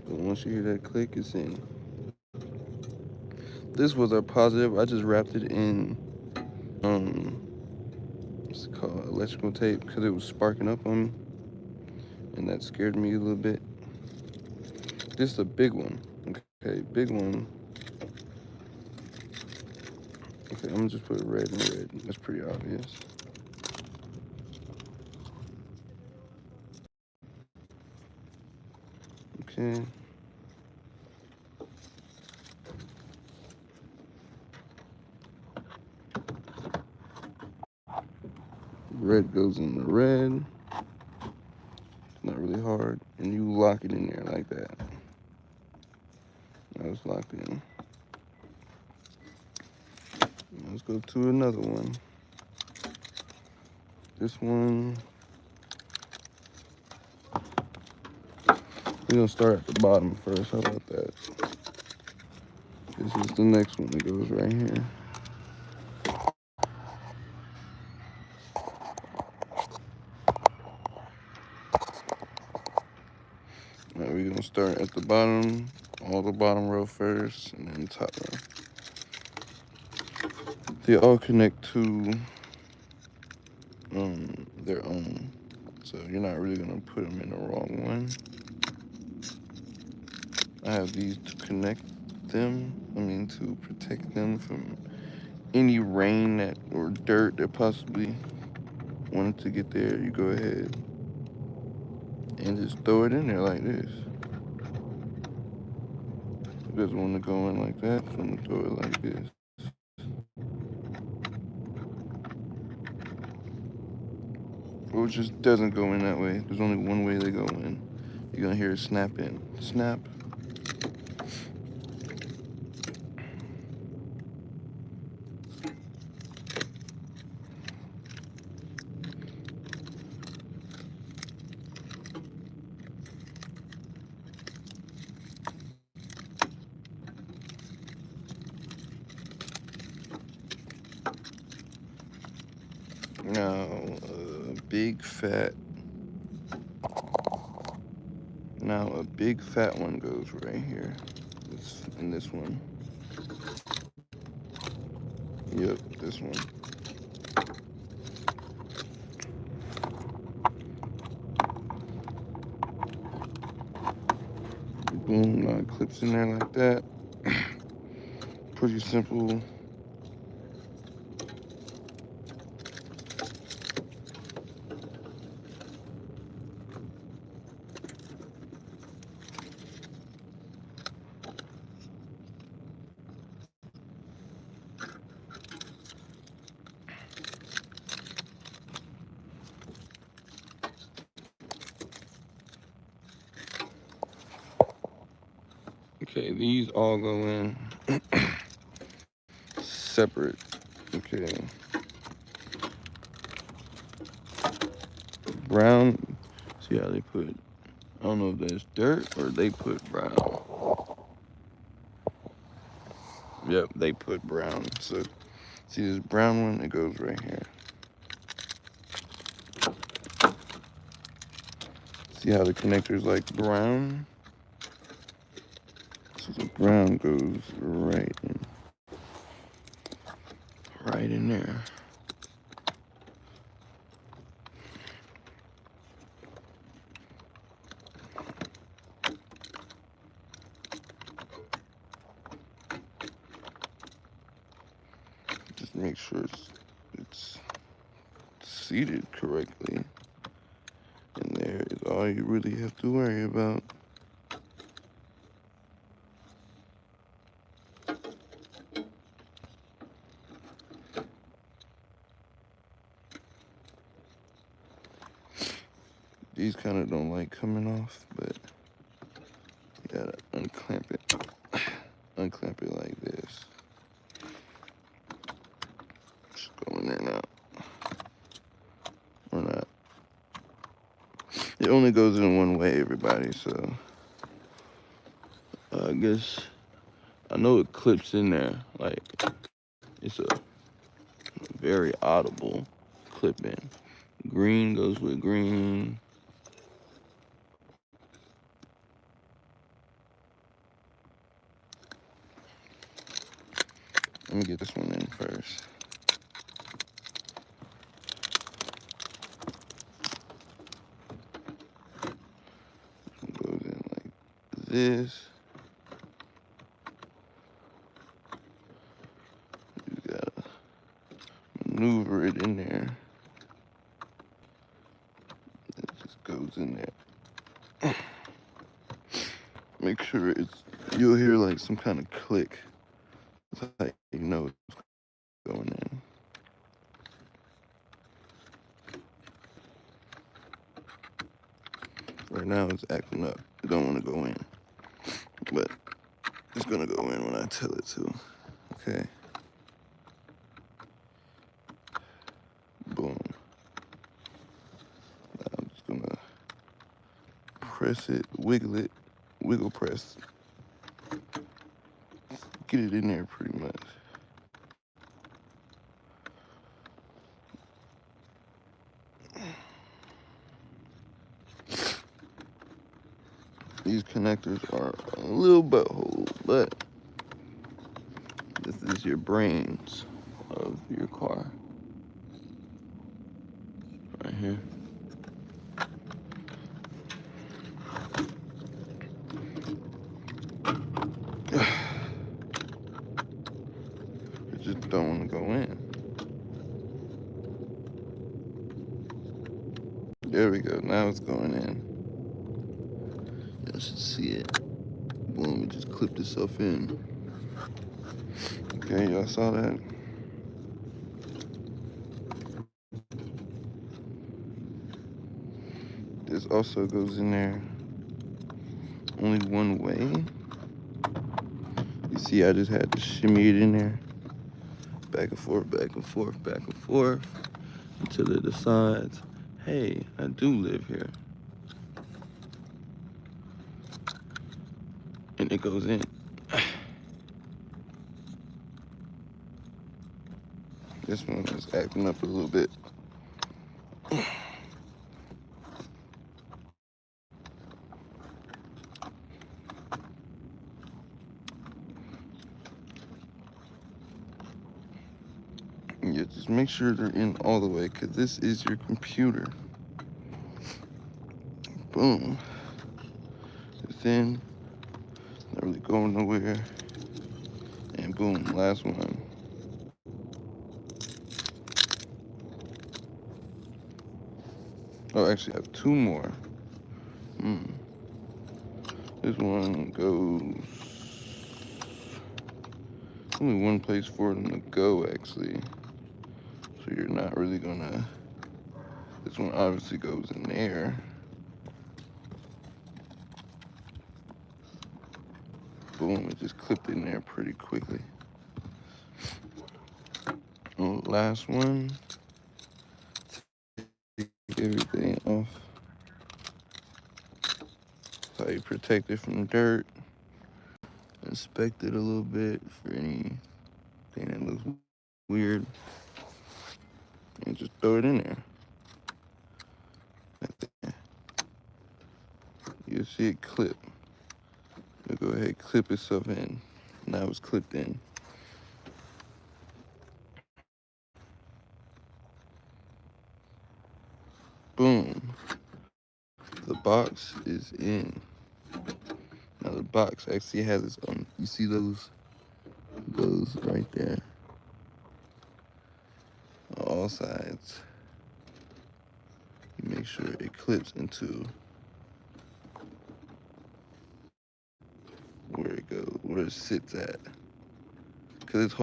But once you hear that click, it's in. This was our positive. I just wrapped it in what's it called, electrical tape, because it was sparking up on me, and that scared me a little bit. This is a big one. Okay, big one. Okay, I'm gonna just put red and red. That's pretty obvious. Okay. Red goes in the red. It's not really hard. And you lock it in there like that. Now it's locked in. Now let's go to another one. This one, we're gonna start at the bottom first. How about that? This is the next one that goes right here. All right, we're gonna start at the bottom, all the bottom row first, and then top row. They all connect to their own, so you're not really gonna put them in the wrong one. I have these to connect them. To protect them from any rain or dirt that possibly wanted to get there. You go ahead and just throw it in there like this. It doesn't want to go in like that, so I'm gonna throw it like this. Or it just doesn't go in that way. There's only one way they go in. You're gonna hear it snap in. Snap. Now, a big fat one goes right here. In this one. Yep, this one. Boom, now it clips in there like that. Pretty simple. Okay, these all go in separate. Okay. Brown, see how they put, I don't know if that's dirt or they put brown. Yep, they put brown. So, see this brown one, it goes right here. See how the connector's like brown? So the brown goes right in there. Just make sure it's seated correctly. And there is all you really have to worry about. These kind of don't like coming off, but you gotta unclamp it. Unclamp it like this. Just go in there now. Or not. It only goes in one way, everybody, so I guess I know it clips in there. Like, it's a very audible clip in. Green goes with green. Let me get this one in first. It goes in like this. You gotta maneuver it in there. It just goes in there. Make sure you'll hear like some kind of click. That's how you know it's going in. Right now it's acting up. It don't want to go in. But it's gonna go in when I tell it to. Okay. Boom. Now I'm just gonna press it, wiggle press. Get it in there pretty much. These connectors are a little butthole, but this is your brains of your car. Right here. It just don't want to go in. There we go. Now it's going in. Y'all should see it. Boom, it just clipped itself in. Okay, y'all saw that? This also goes in there only one way. You see, I just had to shimmy it in there. Back and forth, back and forth, back and forth. Until it decides, hey, I do live here. And it goes in. This one is acting up a little bit. Yeah, just make sure they're in all the way, because this is your computer. Boom. It's in. Not really going nowhere. And boom, last one. Oh, actually, I have two more. This one goes. Only one place for them to go, actually. So you're not really gonna. This one obviously goes in there. Boom, it just clipped in there pretty quickly. Oh, last one. Take everything off. That's how you protect it from dirt. Inspect it a little bit for anything that looks weird. And just throw it in there. You'll see it clip. It'll go ahead, clip itself in. Now it's clipped in. Boom. The box is in. Now the box actually has its own. You see those right there on all sides. You make sure it clips into where it goes, where it sits at. Cause it's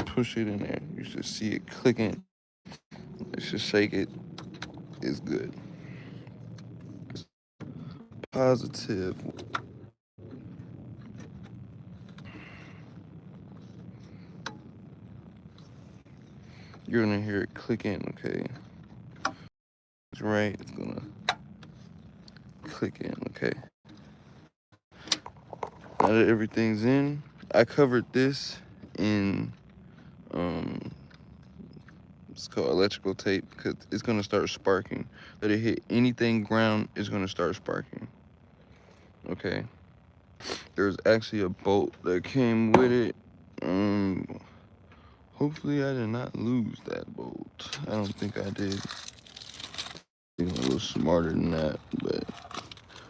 push it in there. You should see it clicking. You should shake it. is good. Positive. You're gonna hear it click in, okay? It's right, it's gonna click in, okay? Now that everything's in, I covered this in it's called electrical tape because it's gonna start sparking. Let it hit anything ground, it's gonna start sparking. Okay. There's actually a bolt that came with it. Hopefully I did not lose that bolt. I don't think I did. You know, a little smarter than that, but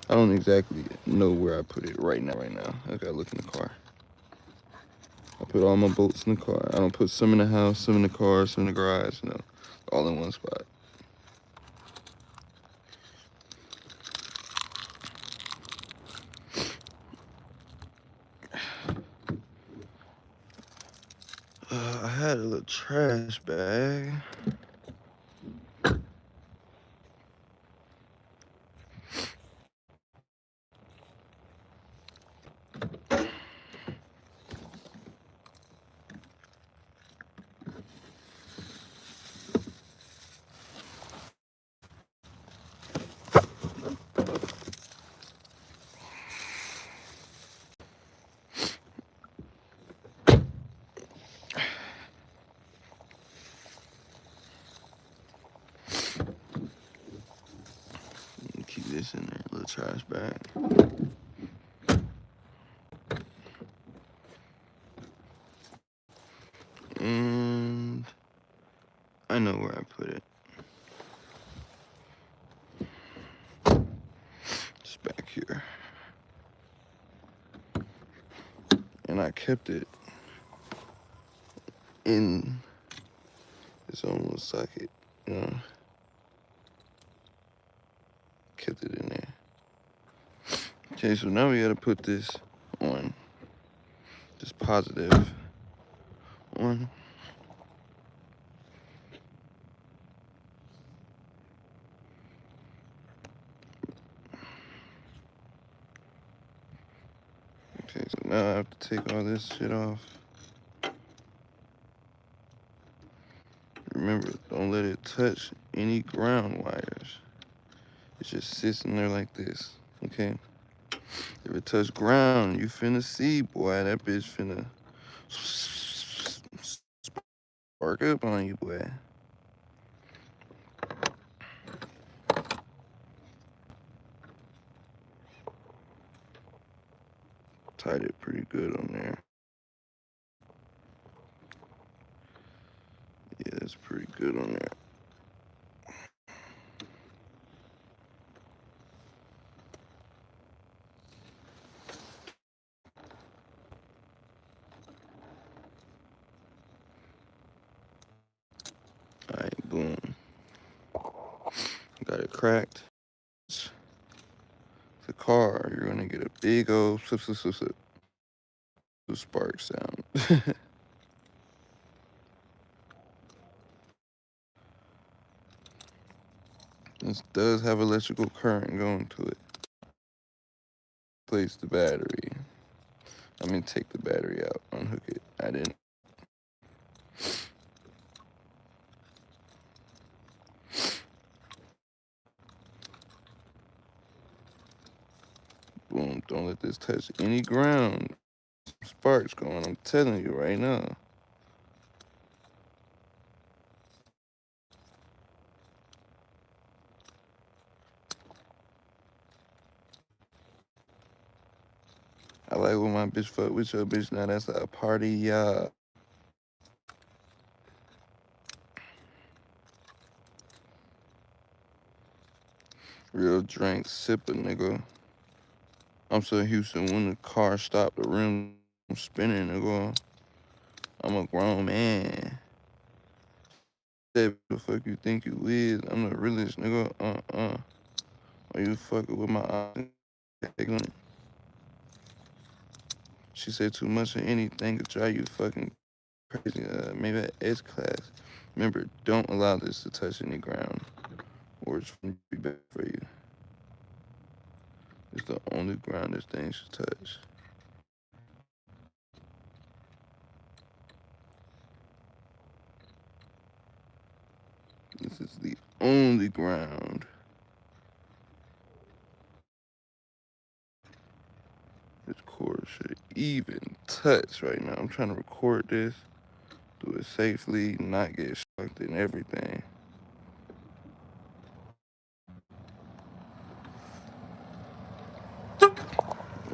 I don't exactly know where I put it right now. I gotta look in the car. I put all my bolts in the car. I don't put some in the house, some in the car, some in the garage, no. All in one spot. I had a little trash bag. Keep this in there, little trash bag. And I know where I put it. It's back here. And I kept it in its own little socket, you know. Kept it in there. Okay, so now we gotta put this on. This positive on. Okay, so now I have to take all this shit off. Remember, don't let it touch any ground wires. It just sits in there like this, okay? If it touch ground, you finna see, boy, that bitch finna spark up on you, boy. Tied it pretty good on there. Yeah, it's pretty good on there. All right, boom. Got it cracked. The car, you're gonna get a big old spark sound. This does have electrical current going to it. Place the battery. I mean, take the battery out, unhook it. I didn't. Boom, don't let this touch any ground. Sparks going, I'm telling you right now. I like when my bitch fuck with your bitch, now that's a party, y'all. Real drink sipper, nigga. I'm so Houston, when the car stopped, the rim spinning, nigga. I'm a grown man. What the fuck you think you is? I'm the realest, nigga. Are you fucking with my eyes? She said too much of anything could drive you fucking crazy. Maybe that S class. Remember, don't allow this to touch any ground or it's going to be bad for you. It's the only ground this thing should touch. This is the only ground this cord should even touch right now. I'm trying to record this, do it safely, not get shocked and everything.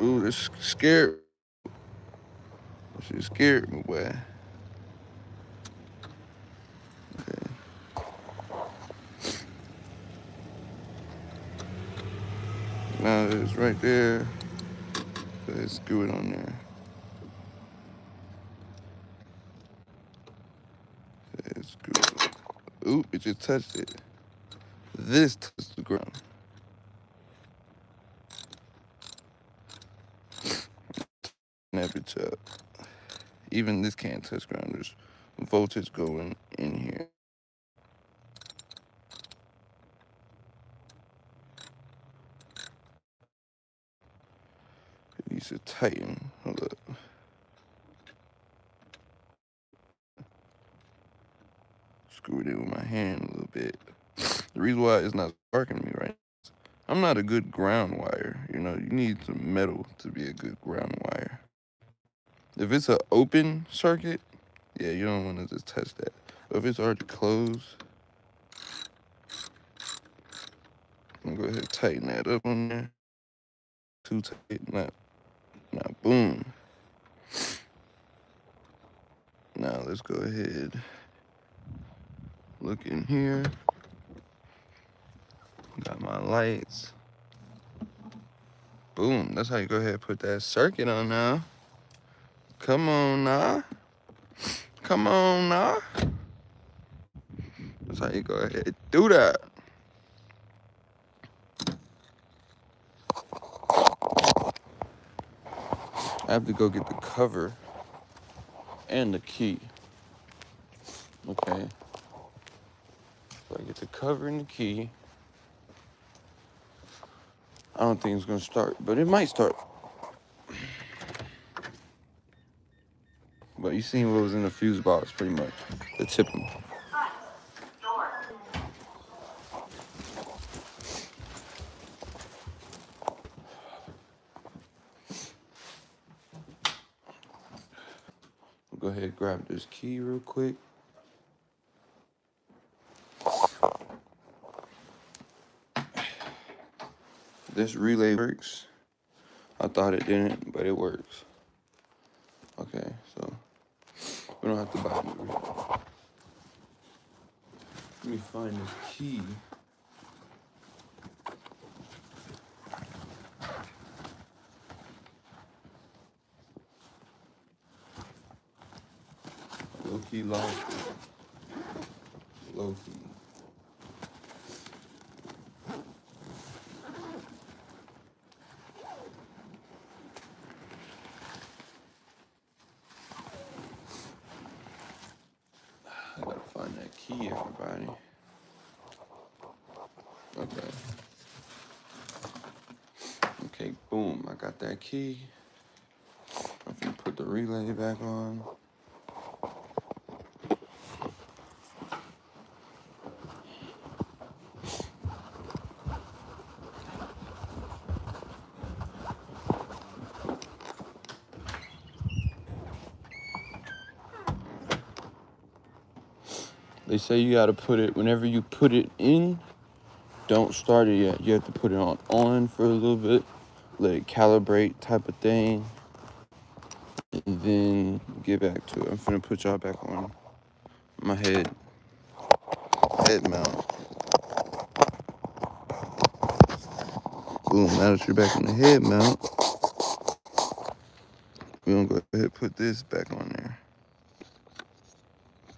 Ooh, this scared. She scared me, boy. Okay. Now it's right there. So let's screw it on there. Let's screw it. Ooh, it just touched it. This touched the ground. Snap it up. Even this can't touch ground. There's voltage going in here. It needs to tighten. Hold up. Screw it in with my hand a little bit. The reason why it's not sparking me right now, I'm not a good ground wire. You know, you need some metal to be a good ground wire. If it's an open circuit, yeah, you don't want to just touch that. But if it's already closed, I'm gonna go ahead and tighten that up on there. Too tight, now boom. Now let's go ahead, look in here. Got my lights. Boom, that's how you go ahead and put that circuit on now. Come on now. Come on now. That's how you go ahead and do that. I have to go get the cover and the key. Okay. So I get the cover and the key. I don't think it's gonna start, but it might start. But you seen what was in the fuse box, pretty much. The tipping. Front. Door. Go ahead and grab this key real quick. This relay works. I thought it didn't, but it works. Okay, so we don't have to buy new relay. Let me find this key. Low key lost it. Low key. I gotta find that key, everybody. Okay. Okay, boom. I got that key. I'm gonna put the relay back on. They say you gotta put it, whenever you put it in, don't start it yet. You have to put it on for a little bit, let it calibrate type of thing, and then get back to it. I'm finna put y'all back on my head mount. Boom, now that you're back on the head mount, we're gonna go ahead and put this back on there.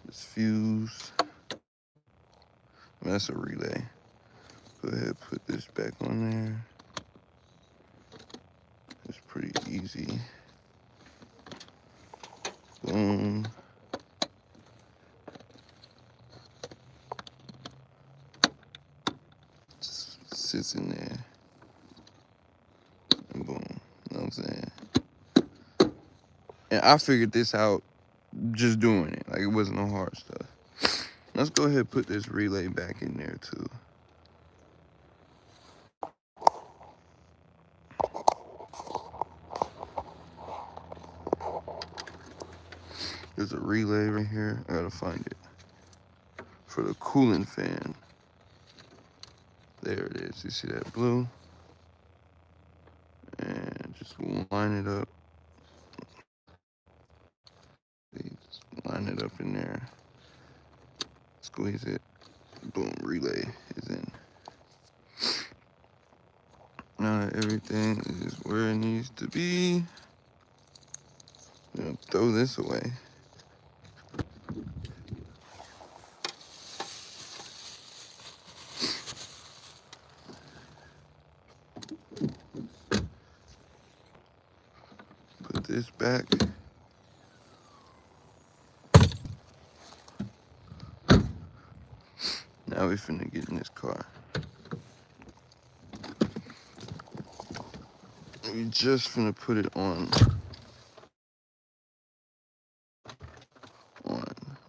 This fuse, that's a relay. Go ahead and put this back on there. It's pretty easy. Boom. I'm saying? And I figured this out just doing it. Like, it wasn't no hard stuff. Let's go ahead and put this relay back in there too. There's a relay right here. I gotta find it. For the cooling fan. There it is. You see that blue? And just line it up. Just line it up in there. Squeeze it. Boom, relay is in. Now that everything is where it needs to be, I'm gonna throw this away. Put this back. Now we finna get in this car. We just finna put it on.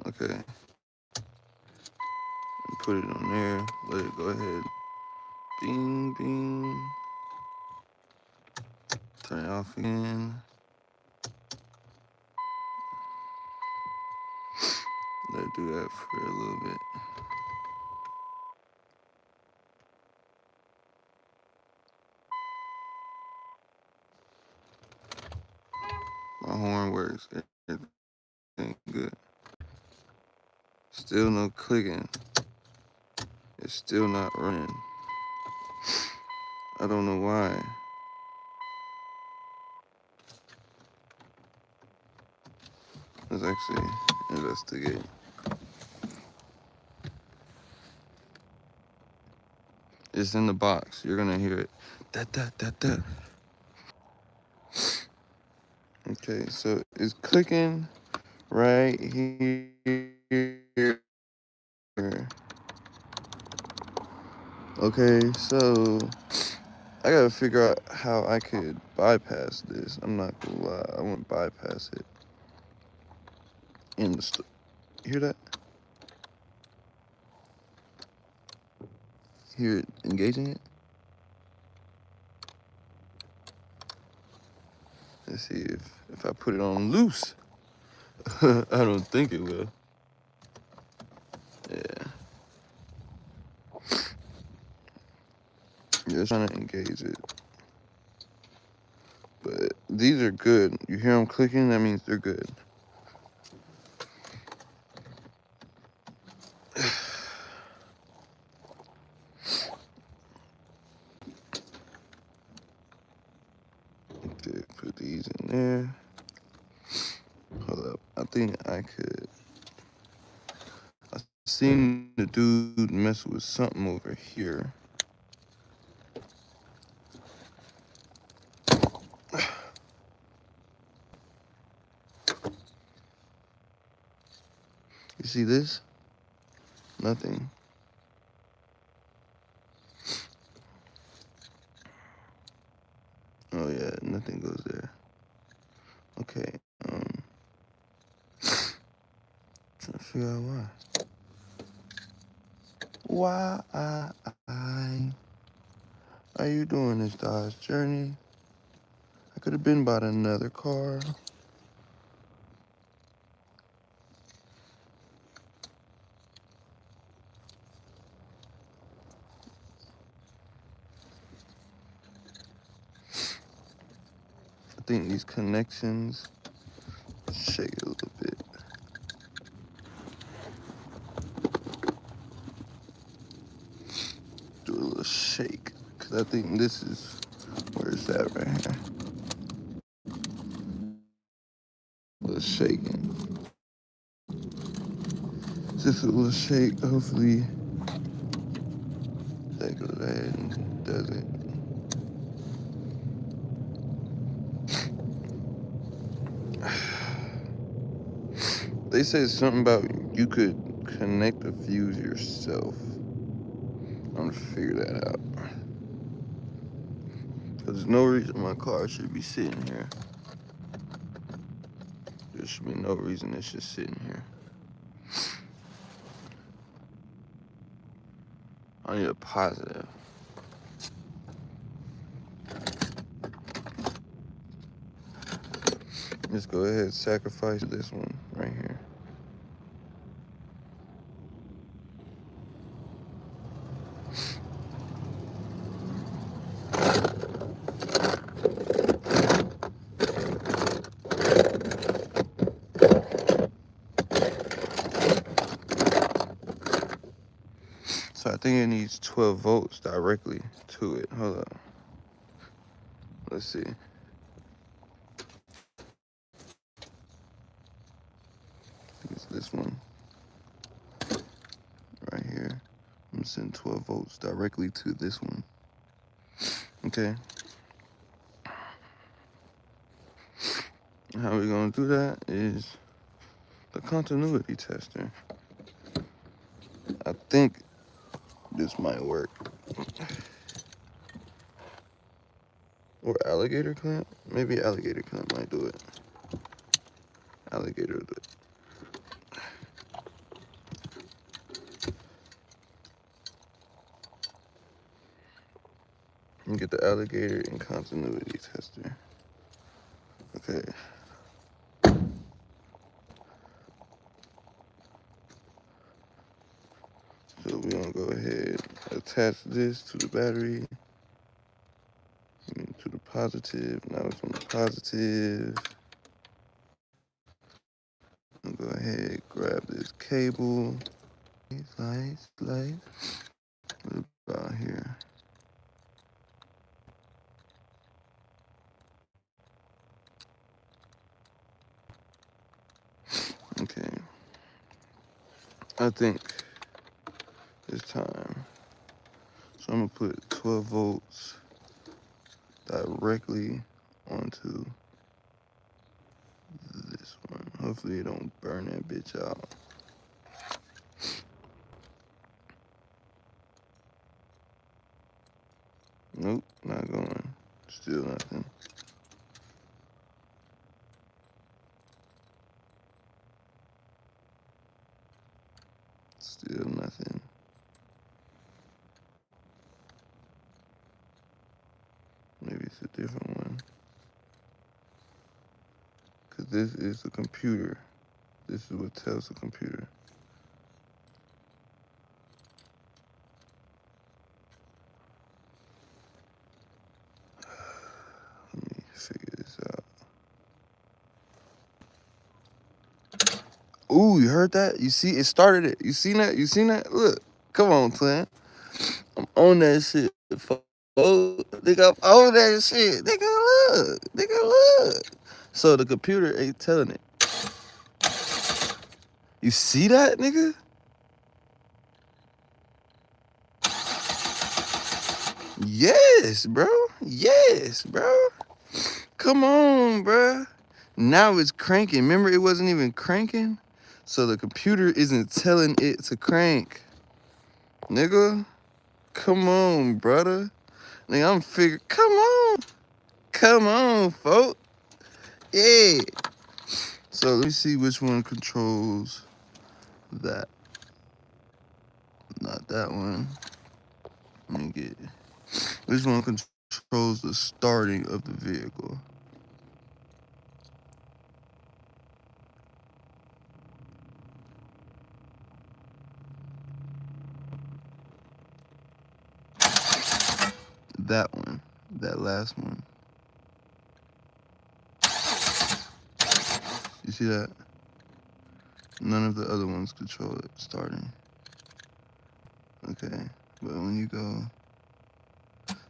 Okay. Put it on there. Let it go ahead. Bing, bing. Turn it off again. Let it do that for a little bit. My horn works. Everything good. Still no clicking. It's still not running. I don't know why. Let's actually investigate. It's in the box. You're gonna hear it. Da da da da. Okay, so it's clicking right here. Okay, so I gotta figure out how I could bypass this. I'm not gonna lie, I want to bypass it in the store. Hear that? Hear it engaging it? Let's see if I put it on loose. I don't think it will. Yeah. Yeah, it's trying to engage it. But these are good. You hear them clicking? That means they're good. Okay, put these in there. Hold up. I think I could. I seen the dude mess with something over here. You see this? Nothing. Oh yeah, nothing goes there. Okay. Trying to figure out why. Why are you doing this Dodge Journey? I could have been bought another car. I think these connections shake it a little bit. Do a little shake, cause I think this is where it's at right here. A little shaking. Just a little shake. Hopefully that goes ahead and does it. They said something about you could connect the fuse yourself. I'm gonna figure that out. Because there's no reason my car should be sitting here. There should be no reason it's just sitting here. I need a positive. Let's go ahead and sacrifice this one right here. So I think it needs 12 volts directly to it. Hold up. Let's see. It's this one right here. I'm gonna send 12 volts directly to this one. Okay. How we're gonna do that is the continuity tester. I think this might work. Or alligator clamp? Maybe alligator clamp might do it. Alligator will do it. And get the alligator and continuity tester. Okay. So we're gonna go ahead, attach this to the battery. To the positive. Now it's on the positive. I'll go ahead, grab this cable. Slice. What about here? Okay. I think it's time. So I'm gonna put 12 volts directly onto this one. Hopefully it don't burn that bitch out. Nope, not going. Still nothing. Still nothing. Maybe it's a different one. Because this is the computer. This is what tells the computer. Let me figure this out. Ooh, you heard that? You see, it started it. You seen that? You seen that? Look, come on, Clint. I'm on that shit. Nigga, I'm on that shit. Nigga, look. So the computer ain't telling it. You see that, nigga? Yes, bro. Yes, bro. Come on, bro. Now it's cranking. Remember, it wasn't even cranking? So the computer isn't telling it to crank. Nigga, come on, brother. Nigga, I'm figuring. Come on, folk. Yeah. So let me see which one controls that. Not that one. Let me get. Which one controls the starting of the vehicle? That one. That last one. You see that? None of the other ones control it starting. Okay. But when you go,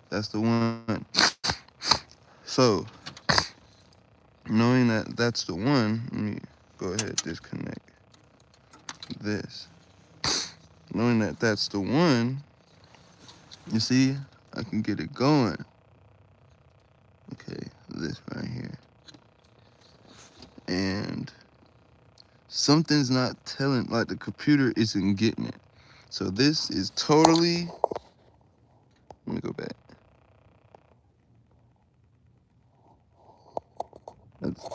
that's the one. So, knowing that that's the one, let me go ahead and disconnect this. Knowing that that's the one, you see, I can get it going. Okay, this right here. And something's not telling, like the computer isn't getting it. So this is totally, let me go back. That's,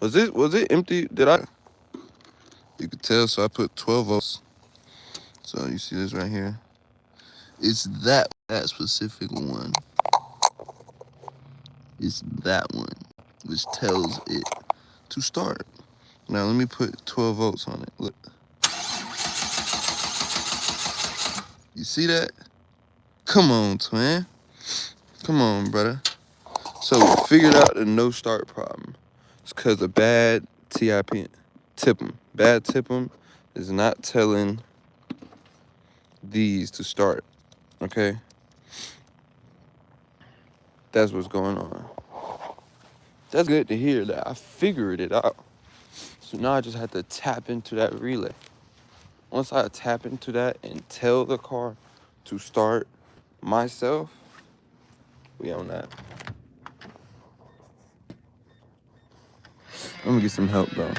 was it empty? Did I? You could tell, so I put 12 volts. So you see this right here? It's that specific one. It's that one, which tells it to start. Now let me put 12 volts on it. Look. You see that? Come on, twin. Come on, brother. So we figured out the no start problem. It's because of bad TIP. Tip 'em. Bad tip 'em is not telling these to start. Okay? That's what's going on. That's good to hear that I figured it out. So now I just have to tap into that relay. Once I tap into that and tell the car to start myself, we on that. I'm gonna get some help though.